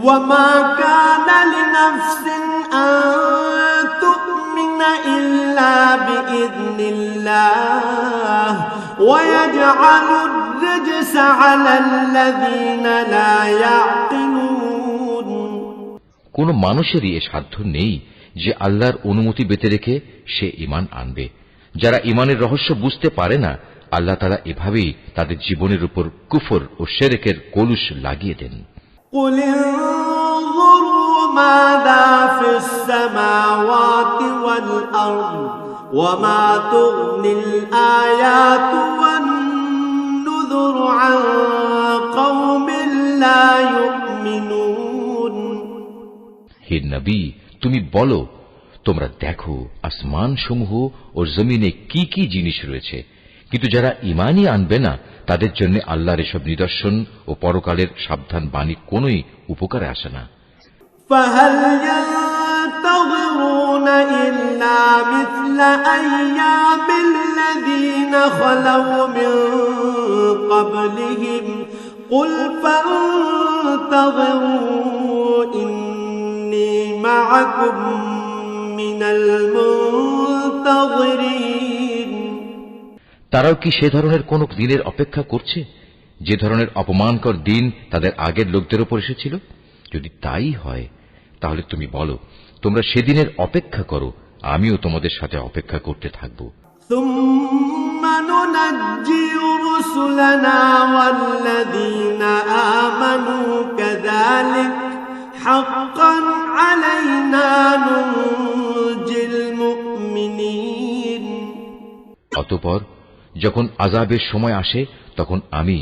وما كان لنفس أن تؤمن إلا بإذن الله ويجعل الرجس على الذين لا يعقلون কোন মানুষেরই এ সাধ্য নেই যে আল্লাহর অনুমতি বেঁধে রেখে সে ঈমান আনবে। যারা ঈমানের রহস্য বুঝতে পারে না, আল্লাহ তাআলা এভাবেই তাদের জীবনের উপর কুফর ও শিরকের কলুষ লাগিয়ে দেন। قل انظروا ماذا في السماوات والأرض وما تغني الآيات والنذر عن قوم لا يؤمنون হে নবী, তুমি বলো, তোমরা দেখো আসমান সমূহ ও জমিনে কি কি জিনিস রয়েছে, কিন্তু যারা ঈমানই আনবে না তাদের জন্য আল্লাহর এসব নিদর্শন ও পরকালের সাবধান বাণী কোনোই উপকারে আসে না। فهل ينتظرون إلا مثل أيام الذين خلوا من قبلهم قل فانتظروا إني معكم من المنتظرين তারাও কি সে ধরনের কোন দিনের অপেক্ষা করছে যে ধরনের অপমানকর দিন তাদের আগের লোকদের উপর এসেছিল? যদি তাই হয় তাহলে তুমি বলো, তোমরা সেদিনের অপেক্ষা করো, আমিও তোমাদের সাথে অপেক্ষা করতে থাকব। ثم ننجي رسلنا والذين آمنوا كذلك حقا علينا ننجي المؤمنين অতঃপর যখন আযাবের সময় আসে তখন আমি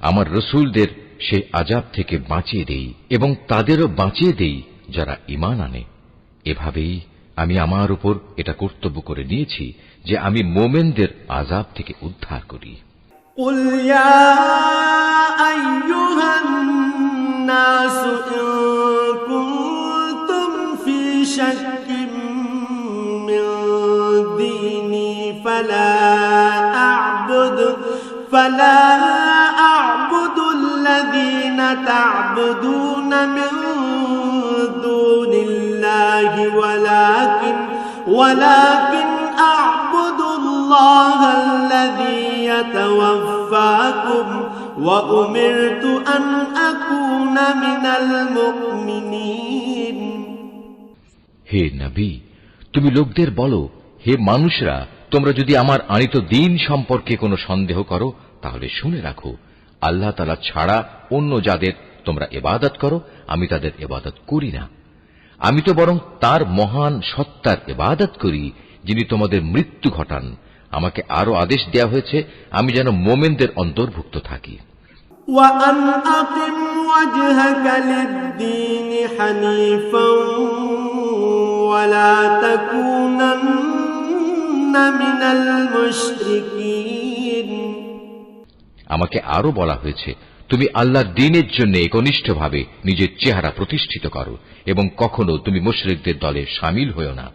আমার রাসূলদের সেই আযাব থেকে বাঁচিয়ে দেই এবং তাদেরও বাঁচিয়ে দেই যারা ঈমান আনে। এভাবেই আমি আমার উপর এটা কর্তব্য করে নিয়েছি যে আমি মুমিনদের আযাব থেকে উদ্ধার করি। قل يا أيها الناس إن كنتم في شك من ديني فلا أعبد الذين تعبدون من دون الله ولكن أعبد الله الذي يتوفاكم وأمرت أن أكون من المؤمنين হে নবী, তুমি লোকদের বলো, হে মানুষরা, তোমরা যদি আমার আনিত দ্বীন সম্পর্কে কোনো সন্দেহ করো তাহলে শুনে রাখো, আল্লাহ তাআলা ছাড়া অন্য যাদের তোমরা ইবাদত করো আমি তাদের ইবাদত করি না। আমি তো বরং তার মহান সত্তার ইবাদত করি যিনি তোমাদের মৃত্যু ঘটান। আমাকে আরো আদেশ দেয়া হয়েছে আমি যেন মুমিনদের অন্তর্ভুক্ত থাকি। وأن أقم وجهك للدين حنيفا ولا تكونن من المشركين আমাকে আরো বলা হয়েছে তুমি আল্লাহর দ্বীনের জন্য একনিষ্ঠভাবে নিজের চেহারা প্রতিষ্ঠিত করো এবং কখনো তুমি মুশরিকদের দলে শামিল হয়ো না।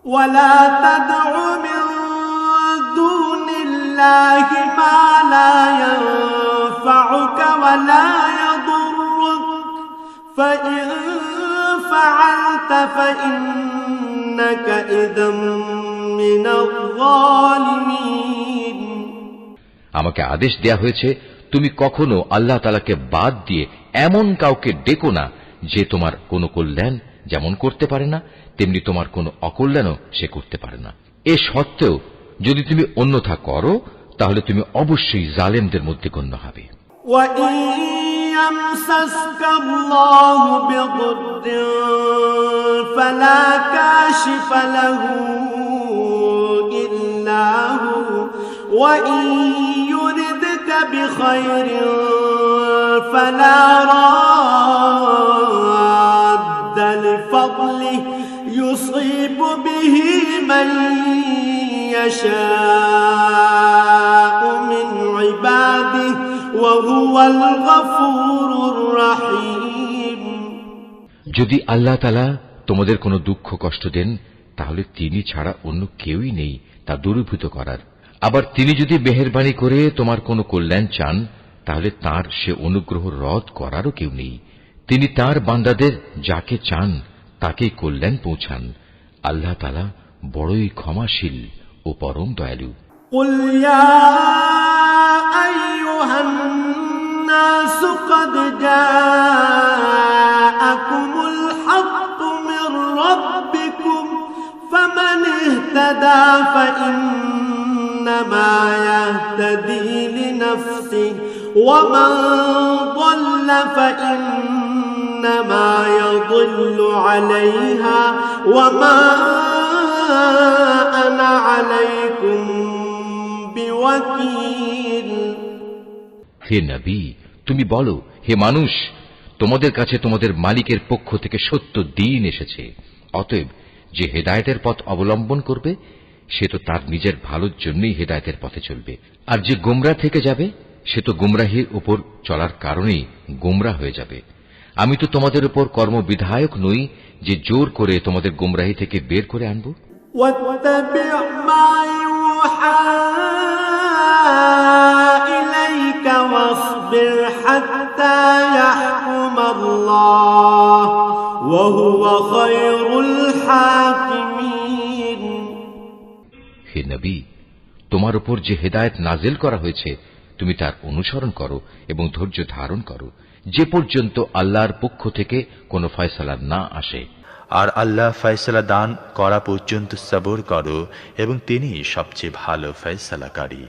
ولا تدع من دون الله ما لا ينفعك ولا يضرك فإن فعلت فإنك إذا من الظالمين আমাকে আদেশ দেয়া হয়েছে তুমি কখনো আল্লাহ তাআলাকে বাদ দিয়ে এমন কাউকে ডেকো না যে তোমার কোনো কল্যাণ যেমন করতে পারে না তেমনি তোমার কোনো অকল্যাণও সে করতে পারে না। এ সত্ত্বেও যদি তুমি অন্যথা করো তাহলে তুমি অবশ্যই জালেমদের মধ্যে গণ্য হবে। وَإِن يَمْسَسْكَ اللَّهُ بِضُرٍّ فَلَا كَاشِفَ لَهُ إِلَّا هُوَ وَإِن يُرِدْكَ بِخَيْرٍ فَلَا رَادَّ لِفَضْلِهِ يُصِيبُ بِهِ مَن يَشَاءُ هو الغفور الرحيم যদি আল্লাহ তাআলা তোমাদের কোনো দুঃখ কষ্ট দেন তাহলে তিনি ছাড়া অন্য কেউই নেই তা দূরীভূত করার। আবার তিনি যদি মেহেরবানি করে তোমার কোনো কল্যাণ চান তাহলে তার সে অনুগ্রহ রদ করারও কেউ নেই। তিনি তার বান্দাদের যাকে চান তাকেই কল্যাণ পৌঁছান। আল্লাহ তাআলা বড়ই ক্ষমাশীল ও পরম দয়ালু। قل يا أيها الناس قد جاءكم الحق من ربكم فمن اهتدى فإنما يهتدي لنفسه ومن ضل فإنما يضل عليها وما أنا عليكم بوكيل হে নবী, তুমি বলো, হে মানুষ, তোমাদের কাছে তোমাদের মালিকের পক্ষ থেকে সত্য দ্বীন এসেছে। অতএব যে হেদায়েতের পথ অবলম্বন করবে সে তো তার নিজের ভালোর জন্যই হেদায়েতের পথে চলবে, আর যে গোমরা থেকে যাবে সে তো গুমরাহির উপর চলার কারণেই গোমরা হয়ে যাবে। আমি তো তোমাদের উপর কর্মবিধায়ক নই যে জোর করে তোমাদের গুমরাহি থেকে বের করে আনব। واتبع ما يوحى إليك واصبر حتى يحكم الله وهو خير الحاكمين হে নবী, তোমার উপর যে হেদায়েত নাজিল করা হয়েছে তুমি তার অনুসরণ করো এবং ধৈর্য ধারণ করো যে পর্যন্ত আল্লাহর পক্ষ থেকে কোনো ফয়সালা না আসে। আর আল্লাহ ফয়সালা দান করা পর্যন্ত সবর করো এবং তিনি সবচেয়ে ভালো ফয়সালাকারী।